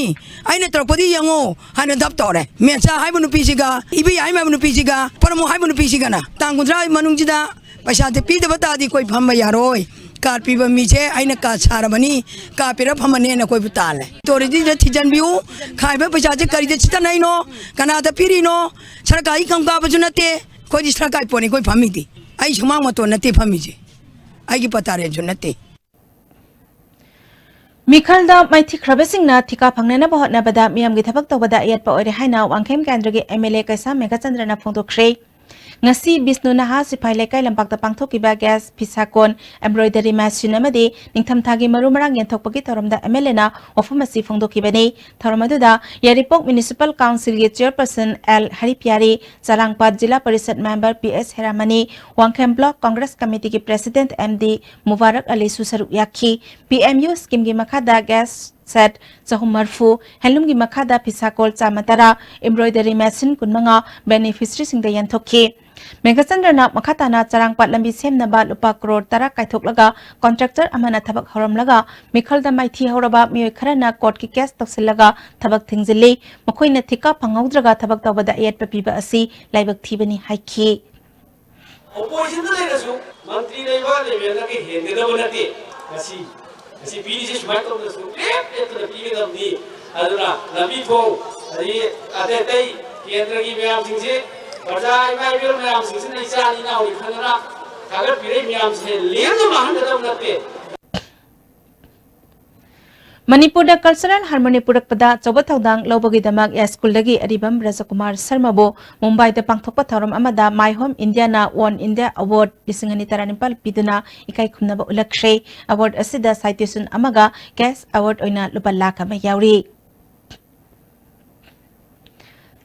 आइने तरपदी यंगो हाने दब तोरे मेचा हाइबु नुपिसिगा इबि हाइमा नुपिसिगा परमो हाइबु नुपिसिगा ना तांगुद्रा मनुंगजिदा पैसा ते पीदब तादी कोई फम यारोय कार पीब मीचे आइने का छारबनी का पिर फमने न कोई बुताले तोरिदी द थिजन बिउ खाइब पैसा जे करिदे चिता नैनो कना द पिरिनो सरकारी कम का बजु नते कोई सरकारी पोनी कोई फमीदी आई सुमांग मतो नते फमीजे आई की पता रे जो नते मिखलदा माइथि ख्रबसिंगना थिका फंगनेना बहतनाबदा मियामगी थबक तौबदा येतपा ओरे हाइना वांखेम केंद्रगे एमएलए कैसा मेघाचंद्रना फोंदोख्रे ngasi Bisnu Naha Sipai Lekai Lampakta Pangthokiba gas Pisakon embroidery machine amadi ningthamthagi maru marang yenthokpagi thoramda MLA na ofamasi phongdokibani thoramaduda Yaripok Municipal Council ge chairperson L Haripyari Charangpat Jilla Parishad member PS Heramani Wangkhem Block Congress Committee ge president MD Mubarak Ali Susaru Yakhi PMU scheme ge makhada gas set Sahumarfu Helum gi makhada Pisakol Chamatara embroidery machine kunmanga beneficiary singda yenthoki Meghachandra Makhatana Charangpat Lambi Semnaba Lupa Crore Tara Kaithoklaga contractor Amana Thabak Horamlaga Mikhalda Maithi Horaba Mioy Kharana court ki case Toksilaga Thabak Thingzili Makoina Thika Pangaudraga Thabak Tawada Ayat Papiba Asi Laibak Thibani Haiki Opposition leadership Mantri Leva Levena ke Hende Bonati Kasi PDC Sumato the Supreme to the period of the Aduna Nabi Fo Adetai Kendra Givam Singh Percaya Bible Mayam Singh Isani now if Hanara Kagar Piramiam say Liam Mahandaramate Manipurda cultural harmony purakpada Chobathaudang Lobogidamag ya school dagi Aribam Rajakumar Sarmabo Mumbai da pangthokpa thoram amada My Home India na One India Award lisingani taranipal piduna ikai khumnaba ulakshe award asida citation amaga Gas Award oina lupa lakh ama yauri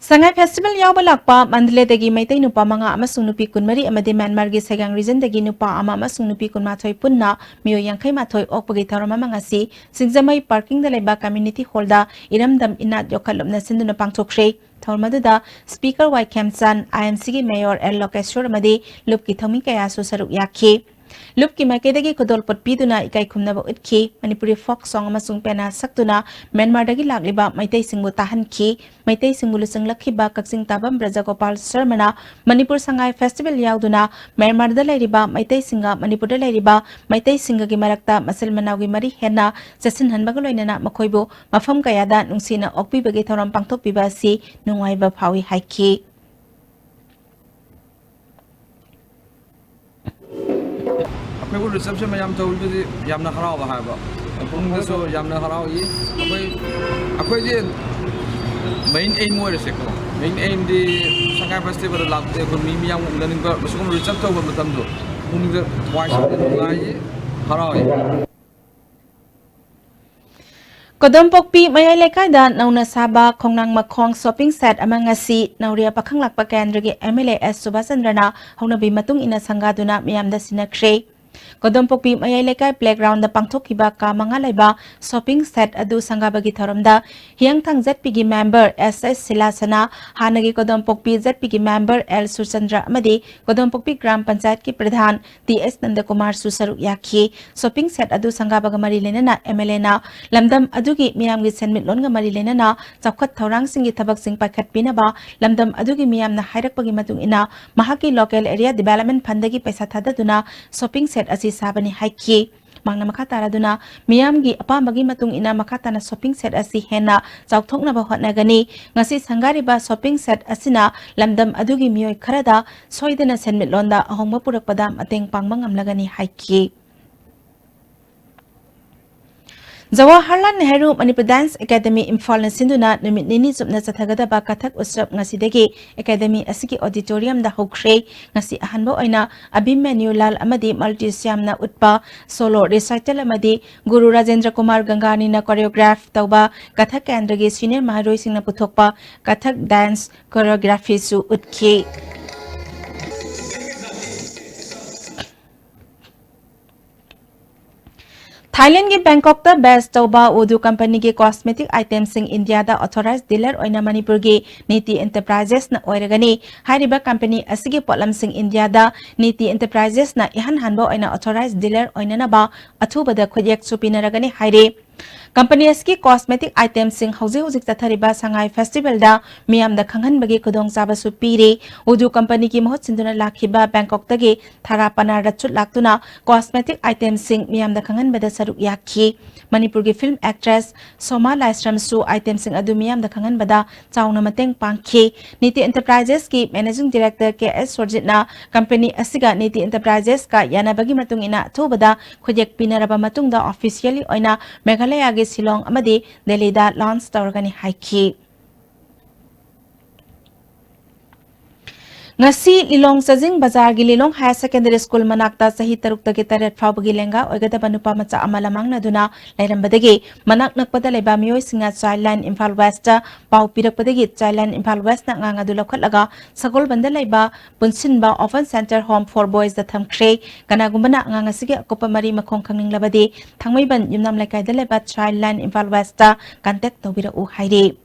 Sangai Festival yawba lakpa Mandale dagi maitai nupa manga amasung nupi kunmari amade Myanmar gi Segang region dagi nupa ama amasung nupi kunmathoi punna miyo yangkai mathoi okpagi tharama mangasi Singjamai parking da leba community hall da iramdam inat yokhalopna sinduna pangthokre thormaduda speaker Y Kemchan IMC gi mayor L Lokeshwar amade lupki thomi kaya su saruk yakhi Lupki Makedagi Kodol Potpiduna Ikai Kumnaba Utki, Manipuri folk song amasung pena saktuna, Myanmar dagi lagliba Maitai Singbu tahan ki, Maitai Singbu lusang lakhiba kaksing tabam Brajagopal Sharmana, Manipur Sangai Festival yauduna, Myanmar dalai riba Maitai Singa, Manipur dalai riba Maitai Singa gi marakta Masil Manawgi Mari Hena, Sasin Hanbagaloinana Makoibo, Mafam Kayada Nungsina Okpi Bagi Thoram Pangtok Bibasi, Nungwaiba Pawi Haiki. Aku reception macam tu jadi jamna harau bahaya ba. Pung tu so jamna harau ini. Aku je main aim mo resek. Main aim di Sangai Festival lagu tu aku mimi yang learning ba. Masuk aku reception tu macam tu. Pung tu voice tu lagi harau ini. Kodompokpi mayay lekay da nauna saba kongnang makhong shopping set amangasi nauria pakhang lakpa kendragi MLA S Subhasandrana hongnabi matung ina sangaduna miyamda sinakre Kodompokpi mayay lekay playground da pangthokiba ka mga layba shopping set adu sangabagi thoramda hiyang thang ZPG member SS Silasana hanagi Kodompokpi ZPG member L Surchandra amadi Kodompokpi Gram Panchayat ki pradhan TS Nandakumar Susaru yakhi shopping set adu sangabaga mari lenana MLA na lamdam adugi miyamgi senmit longa mari lenana chapkhat thorang singi thabak sing pakhat pinaba lamdam adugi miyamna hairakpagi matung ina mahaki local area development fundagi paisa thadaduna shopping set asi sabani haiki mangna makataraduna miyamgi apambagi matung ina makatana shopping set asi hena chawthoknaba hotnagani ngasi sangariba shopping set asina lamdam adugi miyoi kharada soidana senmit londa ahongma purakpada mateng pangmang amlagani haiki Jawaharlal Nehru Manipur Dance Academy Imphal na sinduna numit nini subna sathagadaba kathak usrap ngasidagi Academy asiki auditorium da hokre ngasi ahanba oina Abhimanyu Lal amadi multi-siam na utpa solo recital amadi Guru Rajendra Kumar Gangani na choreograph tauba kathak kendragi senior maharoi sing na puthokpa kathak dance choreography su utki Thailand ki Bangkok ta best toba Udu company ki cosmetic items sing India da authorized dealer oina Manipur ki Niti Enterprises na oiragani hairiba company asigi potlam sing India da Niti Enterprises na ihan hanbo oina authorized dealer oina na ba athuba da khojek supinaragani hairi Companies ki cosmetic items sing hauzik tathariba Sangai Festival da miyam da khanghan bagi khudong saba su piri Udu company ki mohot sinduna lakhiba Bangkok tagi tharapana rachut laktuna cosmetic items sing miyam da khanghan bada saruk yakhi Manipur ki film actress Soma Laistram su items sing adu miyam da khanghan bada chauna mateng pangkhi Niti Enterprises ki managing director KS Sorjit na company asiga Niti Enterprises ka yana bagi matung ina thubada khojek pinaraba matung da officially oina Meghalaya gi Silong amadi Delhi da launch tawrgani haiki Ngasi Lilong Sajing Bazar gi Lilong Higher Secondary School manakta sahi taruk tagi taret fawbagi lenga oigada banupa macha amalamang naduna lairambadagi manak nakpada leba mioi singa Childline Imphal West pau pirakpadagi Childline Imphal West na nganga du lokhatlaga sagol banda leba punsinba Orphan Center Home for Boys da thamkre kanagumbana nganga sige akopa mari makhong khangning labadi thangmaiban yumnam laikai da leba Childline Imphal West contact tobira u hairi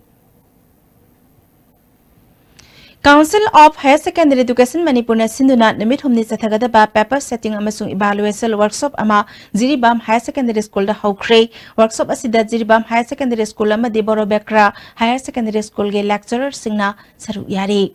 Council of Higher Secondary Education Manipur na sinduna namit humni sathagadaba paper setting amasung evaluation workshop ama Jiribam Higher Secondary School da haukre workshop asida Jiribam Higher Secondary School ama Deboro Bekra Higher Secondary School ge lecturer singna saru yari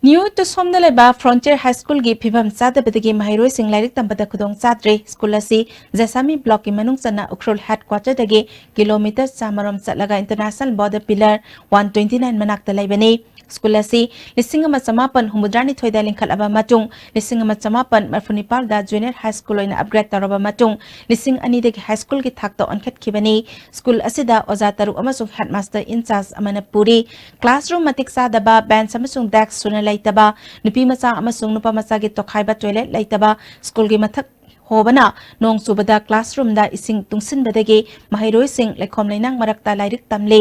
New to Somdaleba Frontier High School gi phibam sada bedagi mahairoi sing lairik tambada khudong sadre school asi Jasami block ki manung sana Ukhrul headquarter dagi kilometer samaram chatlaga international border pillar 129 manak talaibani school asi lisingama samapan humudrani thoida lingkhalaba matung lisingama samapan marfunipal da junior high school oina upgrade taraba matung lising ani dagi high school gi thakta onkhat khibani school asida oja taru amasung headmaster in charge amana puri classroom matik sadaba bench amasung desk sunalai laitaba nupi macha amasung nupa macha gi tokhaiba toilet laitaba school gi mathak hobana nong subada classroom da ising tungsin badagi mahairoi sing lekhom leinang marakta lairik tamle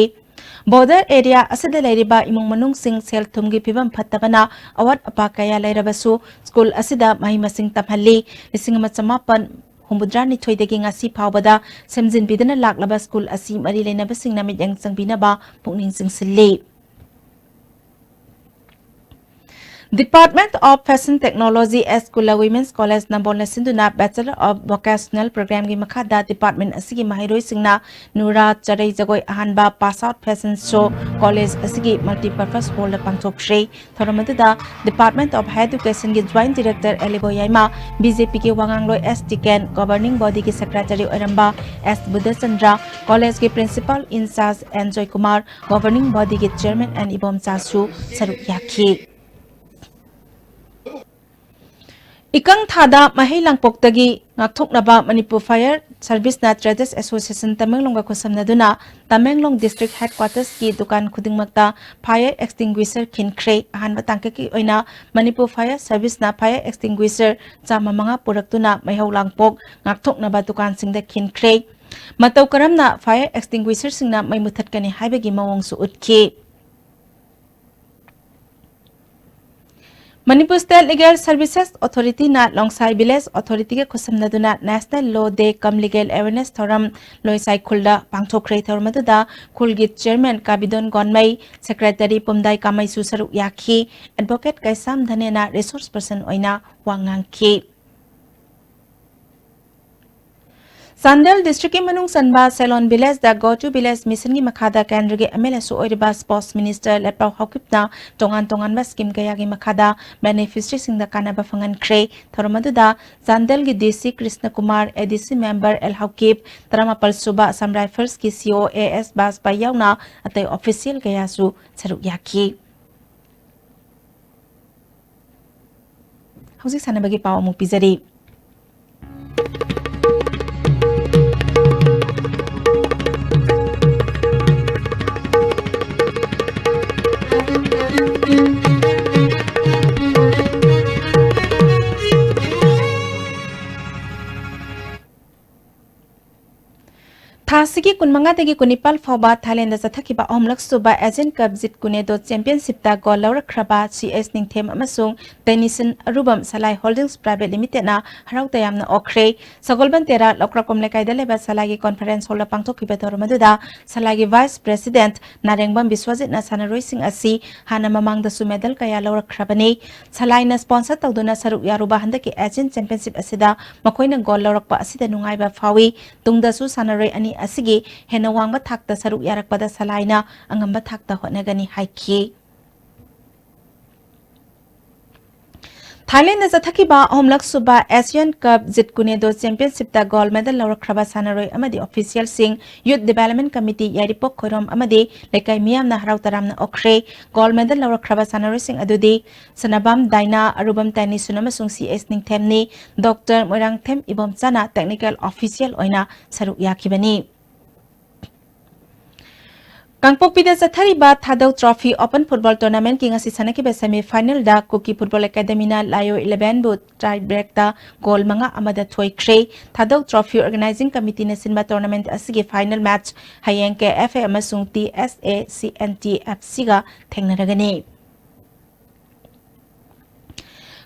border area asada lairiba imung manung sing sel thumgi phibam phattabana awat apa kaya lairabasu school asida mahi masing tamhalli ising machamapan Humbudrani thoidagi ngasi phawbada semjin bidana laklaba school asi mari leinaba sing namit yang sangbinaba pungning sing sille Department of Fashion Technology as Kula Women's College Nambon Sinduna Bachelor of Vocational Program gi makhada Department asigi mahiroi singna Nura Charai Jagoi ahanba pass out fashion show college asigi multi-purpose hall pangthokre thoramada Department of Higher Education gi Joint Director Elibo Yaima BJP ki Wangangloi S Tiken Governing Body ki Secretary Oramba S Buddhachandra College ki Principal in charge Enjoy Kumar Governing Body ki Chairman and Ibom Chasu Saruk Yakhi Ikang thada mahilang poktagi ngakthoknaba Manipur Fire Service na Traders Association Tamenglong ga khosamnaduna Tamenglong District Headquarters ki dukan khudingmakta fire extinguisher khinkhre ahanba tangke ki oina Manipur Fire Service na fire extinguisher chama manga puraktuna maihaulang pok ngakthoknaba dukan singda khinkhre matau karamna fire extinguisher singna mai muthatkani haibagi mawong su utki Manipur State Legal Services Authority na Longsai Village Authority ke khosamnaduna National Law Day Kam Legal Awareness Thoram Loisai Khulda pangthokre thormadada Khulgit Chairman Kabidon Gonmai Secretary Pumdai Kamai Susaru Yakhi Advocate Kaisam Dhanena Resource Person oina wangangki Sandel District Manung Sanba Salon Village da Go to Village Mission gi makhada Kendra gi MLA su oiriba Sports Minister Lepau Haukipna tongan ba scheme kaya gi makhada beneficiary sing da kana ba fangan kre thormaduda Sandel gi DC Krishna Kumar ADC member El Haukip Taramapal Suba Assam Rifles ki CO AS Bas pa yauna atay official kaya su saruk yakhi Hausi sana bagi paw mo pizari Thasigi Asigi kunmanga tagi kunipal fawba Thailand da sathakiba omlak suba Asian Cup Jit Kunedo Championship ta gol lawrak khraba CS Ningthem amasung Tennyson Arubam Salai Holdings Private Limited na harau tayamna okre Sagolban Tera Lokrakom Lekai da leba Salagi Conference Hall pangthokhiba maduda Salagi Vice President Narengbam Biswajit na Sanaroi Singh asi hana mamang da su medal kaya lawrak khrabani Salai na sponsor tawduna saruk yaruba handaki Asian Championship asida makoina gol lawrak pa asida nungaiba fawi tungda su Sanaroi ani asigi hena wangba thakta saruk yarakpada Salaina angamba thakta hotnagani haiki Thailand is a Takiba Homlak Suba Asian Cup Jit Kunedo Championship ta gold medal lawrak khraba Sanaroi amadi official sing Youth Development Committee Yaripok Khorom amadi lekai miyam na harau taram na okre gold medal lawrak khraba Sanaroi sing adudi Sanabam Daina Arubam Tani Sunamasung CS Ningthem ni Dr. Moirangthem Ibom Chana Technical Official oina saruk yakibani Kangpok Pida Zathariba Thadau Trophy Open Football Tournament ki ngasi sanaki be semi final da Kuki Football Academy na Layo 11 bu tie break da goal manga amada thoi kre Thadau Trophy Organizing Committee na sinba tournament asigi final match hayeng ke FA amasung TSA CNTFC ga thengnaragani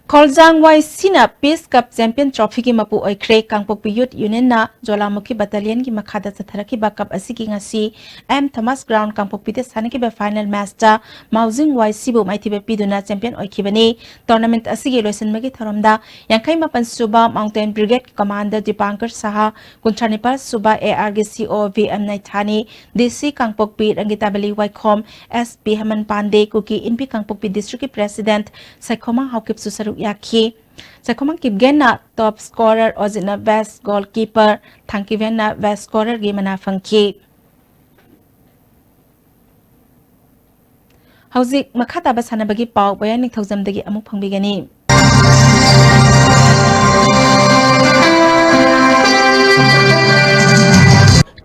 Koljang Wai Sina Peace Cup Champion Trophy ki mapu oikre Kangpok Youth Union na Jolamukhi Battalion ki makhada satharaki ba cup asiki ngasi M Thomas Ground Kangpok Pite sanaki ba final match ta Maujing Wai Sibu maithi be piduna champion oikhibani tournament asigi loisan magi tharamda yankai mapan suba Mountain Brigade Commander Dipankar Saha Kunchanipal suba ARGCO VM Naithani DC Kangpok Pi Rangitabali Waikhom SP Haman Pande Kuki Inpi Kangpok Pi District President Saikhoma Haukip Susaru Yaki Sakomang Kibgena top scorer Ozina best goalkeeper Thangkivena best scorer Gimana Fangki Hauzik Makata Basana Bagi Pau Bayan Ningthozam Dagi Amuk Pangbigani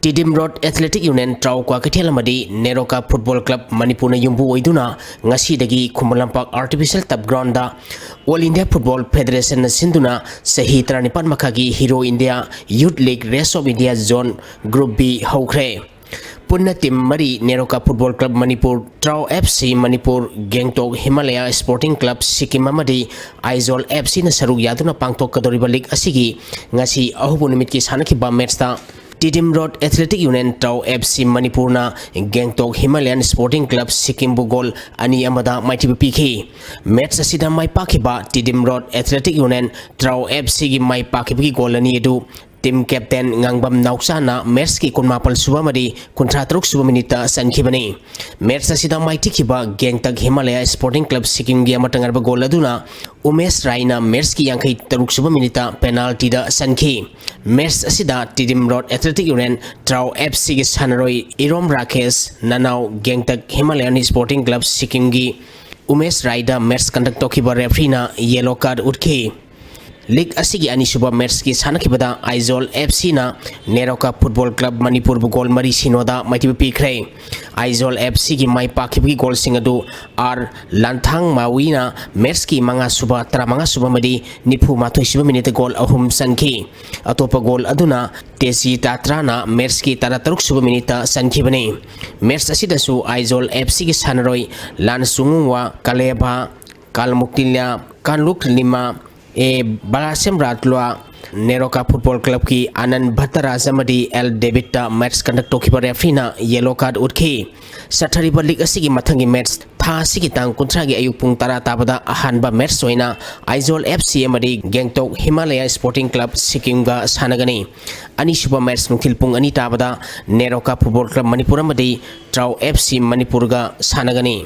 Tidim Road Athletic Union Trau Kwa Kathelamadi Neroka Football Club Manipur Yumbu Oiduna Ngasi Dagi Kumulampak Artificial Tap Ground da All India Football Federation na Sinduna Sahi Tranipan Makagi Hero India Youth League Rest of India Zone Group B Haukre Punna Team Mari Neroka Football Club Manipur Trau FC Manipur Gangtok Himalaya Sporting Club Sikkim Amadi Aizol FC na Saruk Yaduna Pangtok Kadoriba League Asigi Ngasi Ahubu Nimit ki Sanakiba match ta Tidim Road Athletic Union Trau FC Manipur na Gangtok Himalayan Sporting Club Sikkim Bugol ani amada maitibi PK match asida mai pakiba Tidim Road Athletic Union Trau FC gi mai pakibi gol ani edu Team Captain Ngangbam Nauksana match ki kunmapal suba madi kuntratruk suba minita sankhibani match asida mai tikiba Gangtok Himalaya Sporting Club Sikkim gi amatangar ba gol aduna Umesh Raina match ki yankai taruk suba minita penalty da sankhi match asida Tidim Road Athletic Union Trau FC gi Sanaroi Irom Rakesh Nanau Gangtok Himalayan Sporting Club Sikkim gi Umesh Raida match conduct tokiba referee na yellow card utke League asigi ani suba match ki sanakibada Aizol FC na Neroka Football Club Manipur bu gol mari sinoda maitibi pikre Aizol FC ki mai pakibi gol singadu ar Lanthang Mawina match ki manga suba madi nipu mathoi suba minute gol ahum sankhi atopa gol aduna Tesi Tatrana match ki tarataruk suba minita sankhibani match asidasu Aizol FC ki Sanaroi Lan Sungwa Kaleba Kalmuktilya Kanluk Lima Balasem Ratlua Neroka Football Club ki Anand Bhattarasamadi El Davidta match conduct tokiba referee na yellow card utke Sathariba League asigi mathangi match tha sigi tang kuntragi ayuk pung tara tabada ahanba match soina Aizol FC amadi Gangtok Himalaya Sporting Club Sikkim ga sanagani ani suba match nungthil pung ani tabada Neroka Football Club Manipur amadi Trau FC Manipur ga sanagani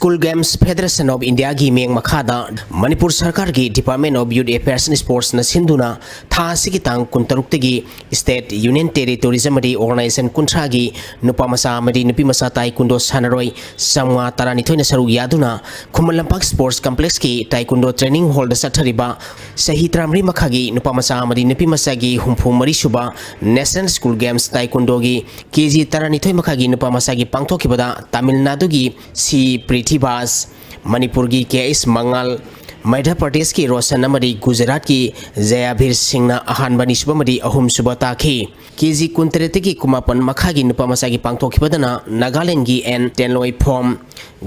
School Games Federation of India gi meng makhada Manipur Sarkar gi Department of Youth Affairs and Sports na sinduna tha sigi tang kuntaruk tegi State Union Territories amadi Organization kuntra gi nupa masa amadi nupi masa taekwondo sanaroi samwa tarani thoina saru yaduna Khumalampak Sports Complex ki taekwondo training hall da sathariba sahi tramri makhagi nupa masa amadi nupi masa gi humpu mari suba National School Games taekwondo gi KG tarani thoi makhagi nupa masa gi pangthokibada Tamil Nadu gi si Pritibas Manipur gi KS Mangal Madhya Pradesh ki Roshan amadi Gujarat ki Jayabir Singh na ahan bani subamadi ahum subata ki KG kunterete ki kumapan makhagi nupa masagi pangthokibadana Nagaland gi N Tenloi Phom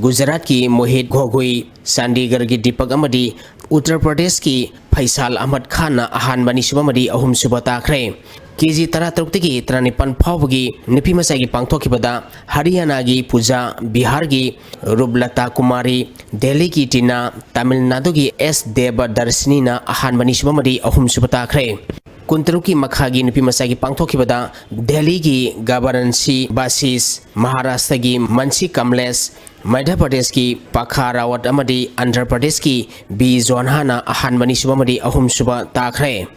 Gujarat ki Mohit Gogoi Chandigarh gi Deepak amadi Uttar Pradesh ki Faisal Ahmad Khan na ahan bani subamadi ahum subata khre KG tara taruk tegi tranipan phawgi nupi masagi pangthokibada Haryana gi Puja Bihar gi Rublata Kumari Delhi gi Tina Tamil Nadu gi S Deva Darshini na ahan bani subamadi ahum subata khre Kuntaruki makhagi nupi masagi pangthokibada Delhi gi Gabaransi Basis Maharashtra gi Mansi Kamles Madhya Pradesh ki Pakha Rawat amadi Andhra Pradesh ki B Zonhana ahan bani subamadi ahum suba takhre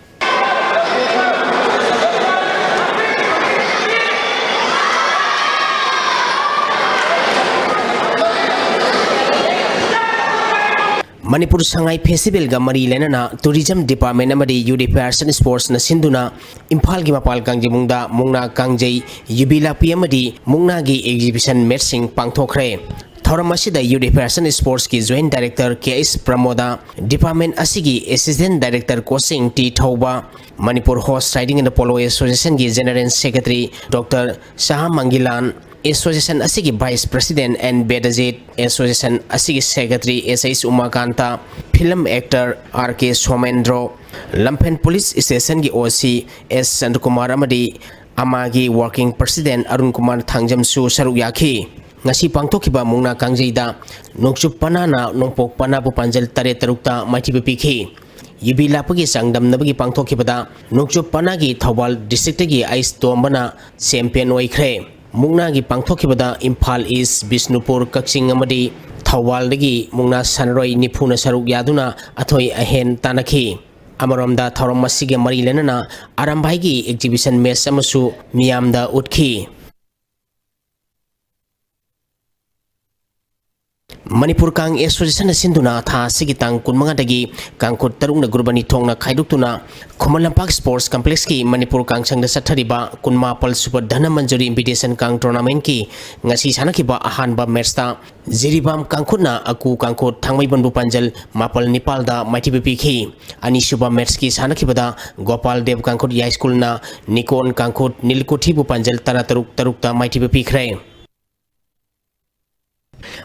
Manipur Sangai Festival ga mari lenana Tourism Department amadi Youth Affairs and Sports na sinduna Imphal gi mapal kangji mungda mungna kangjei yubila pi amadi mungna gi exhibition matching pangthokre Thoram asida Youth Affairs and Sports ki Joint Director KS Pramoda Department asigi Assistant Director Coaching T Thoba Manipur Horse Riding and Polo Association gi General Secretary Dr. Shah Mangilan Association asigi Vice President and Bedazit Association asigi Secretary S.S. Umakanta Film Actor R.K. Somendro Lampen Police Station gi OC S. Sandukumar amadi Amagi Working President Arun Kumar Thangjamsu Saruk Yaki ngasi pangthokiba mungna kangjeida nokchup panana nongpok panabu panjal tare tarukta maitibi pikhi yibi lapagi sangdam nabagi pangthokibada nokchup panagi Thawal district gi ice tombana champion oikhre mungna gi pangthokibada Imphal East Bisnupur Kakching amadi Thawal dagi mungna sanroi nifuna saruk yaduna athoi ahen tanakhi amaromda thorom masige mari lenana arambai gi exhibition match amasu miyamda utkhi Manipur Kang Association sinduna tha sigitang kunmanga dagi kangkut tarungna gurbani thongna khaiduktuna Khumalampak Sports Complex ki Manipur Kang sangda sathariba kunma pal super dhana manjuri invitation kang tournament ki ngasi sanakiba ahanba matchta Ziribam kangkutna aku kangkut thangmai banbu panjal mapal Nepal da maitibi pikhi ani suba match ki sanakibada Gopal Dev kangkut high school na Nikon kangkut Nilkothi bu panjal taruk maitibi pikhre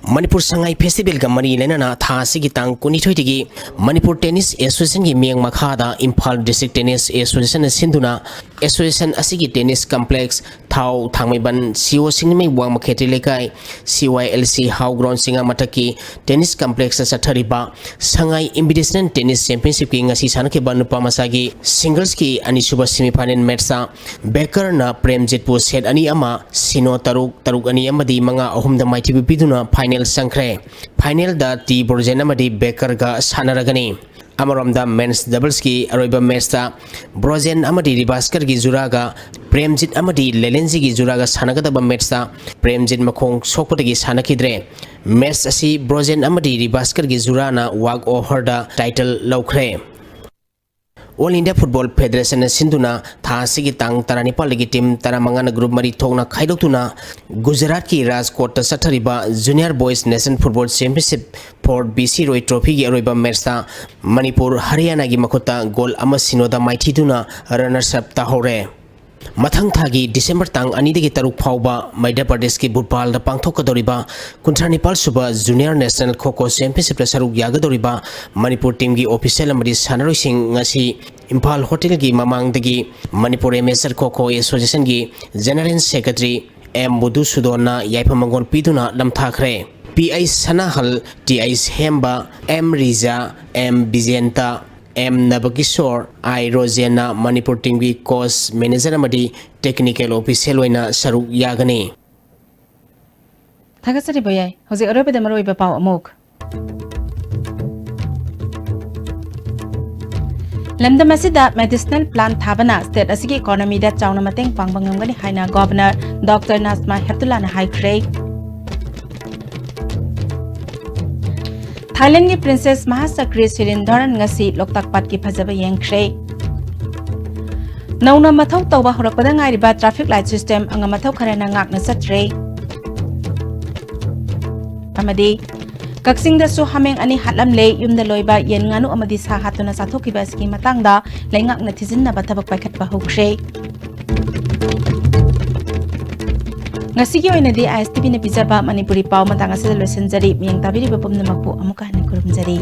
Manipur Sangai Festival ga mari lenana tha sigi tang kunithoi tigi Manipur Tennis Association gi meng makhada Imphal District Tennis Association sinduna association asigi tennis complex thau thangmaiban CO singmai wang makheti lekai CYLC how ground singa mataki tennis complex sathariba Sangai Invitational Tennis Championship ki ngasi sanake banupa masagi singles ki ani suba semi final match sa Becker na Premjit pu set ani ama sino taruk ani amadi manga ahum da maiti biduna final sangkre final da T Borjen amadi Becker ga sanaragani Amaramda men's doubles ki aroiba match ta Brojen amadi Ribaskar gi juraga Premjit amadi Lelenzi gi juraga sanagadaba match ta Premjit makhong sokpatagi sanakidre match asi Brojen amadi Ribaskar gi jurana wag over da title laukre All India Football Federation sinduna tha sigi tang tarani paligi team taramangana group mari thongna khaidoktuna Gujarat ki Rajkot ta sathariba Junior Boys Nation Football Championship for BC Roy Trophy gi aroiba match ta Manipur Haryana gi makhota goal ama sinoda maithiduna runners up ta hore Mathang thagi December tang ani degi taruk phauba Madhya Pradesh ki Bhopal da pangthokadoriba Kuntranipal suba Junior National Kho-Kho Championship la saruk yagadoriba Manipur team gi official amadi sanaroi sing ngasi Imphal Hotel gi mamang degi Manipur Amateur Kho-Kho Association gi General Secretary M Budu Sudona yaipamangol piduna lamthakre PI Sanahal TI Hemba M Riza M Bizenta M Nabakishore I Rosena Manipur team gi coach manager amadi technical official oina saruk yagani Thagasari boyai hoje arobe de maroi ba pau amok lamdam asida medicinal plant thabana state asigi economy da chawna mateng pangbangam gani haina governor Dr. Nasma Heptullah na haikre Thailand ki princess Mahasakri Sirindharan ngasi Loktak Pat ki phajaba yengkhre Nauna mathau tawba horakpada ngairiba traffic light system anga mathau kharana ngakna satre amadi Kaksing da su hameng ani hatlam le yumda loiba yen nganu amadi sa hatuna sathoki ba ski matangda lengak na thizin na bathabak paikhat ba hokre Ngasi gi oina di ISTV na pizaba Manipuri pau matanga sa losen jari miyang tabiri ba pumna makpu amuka ni kurum jari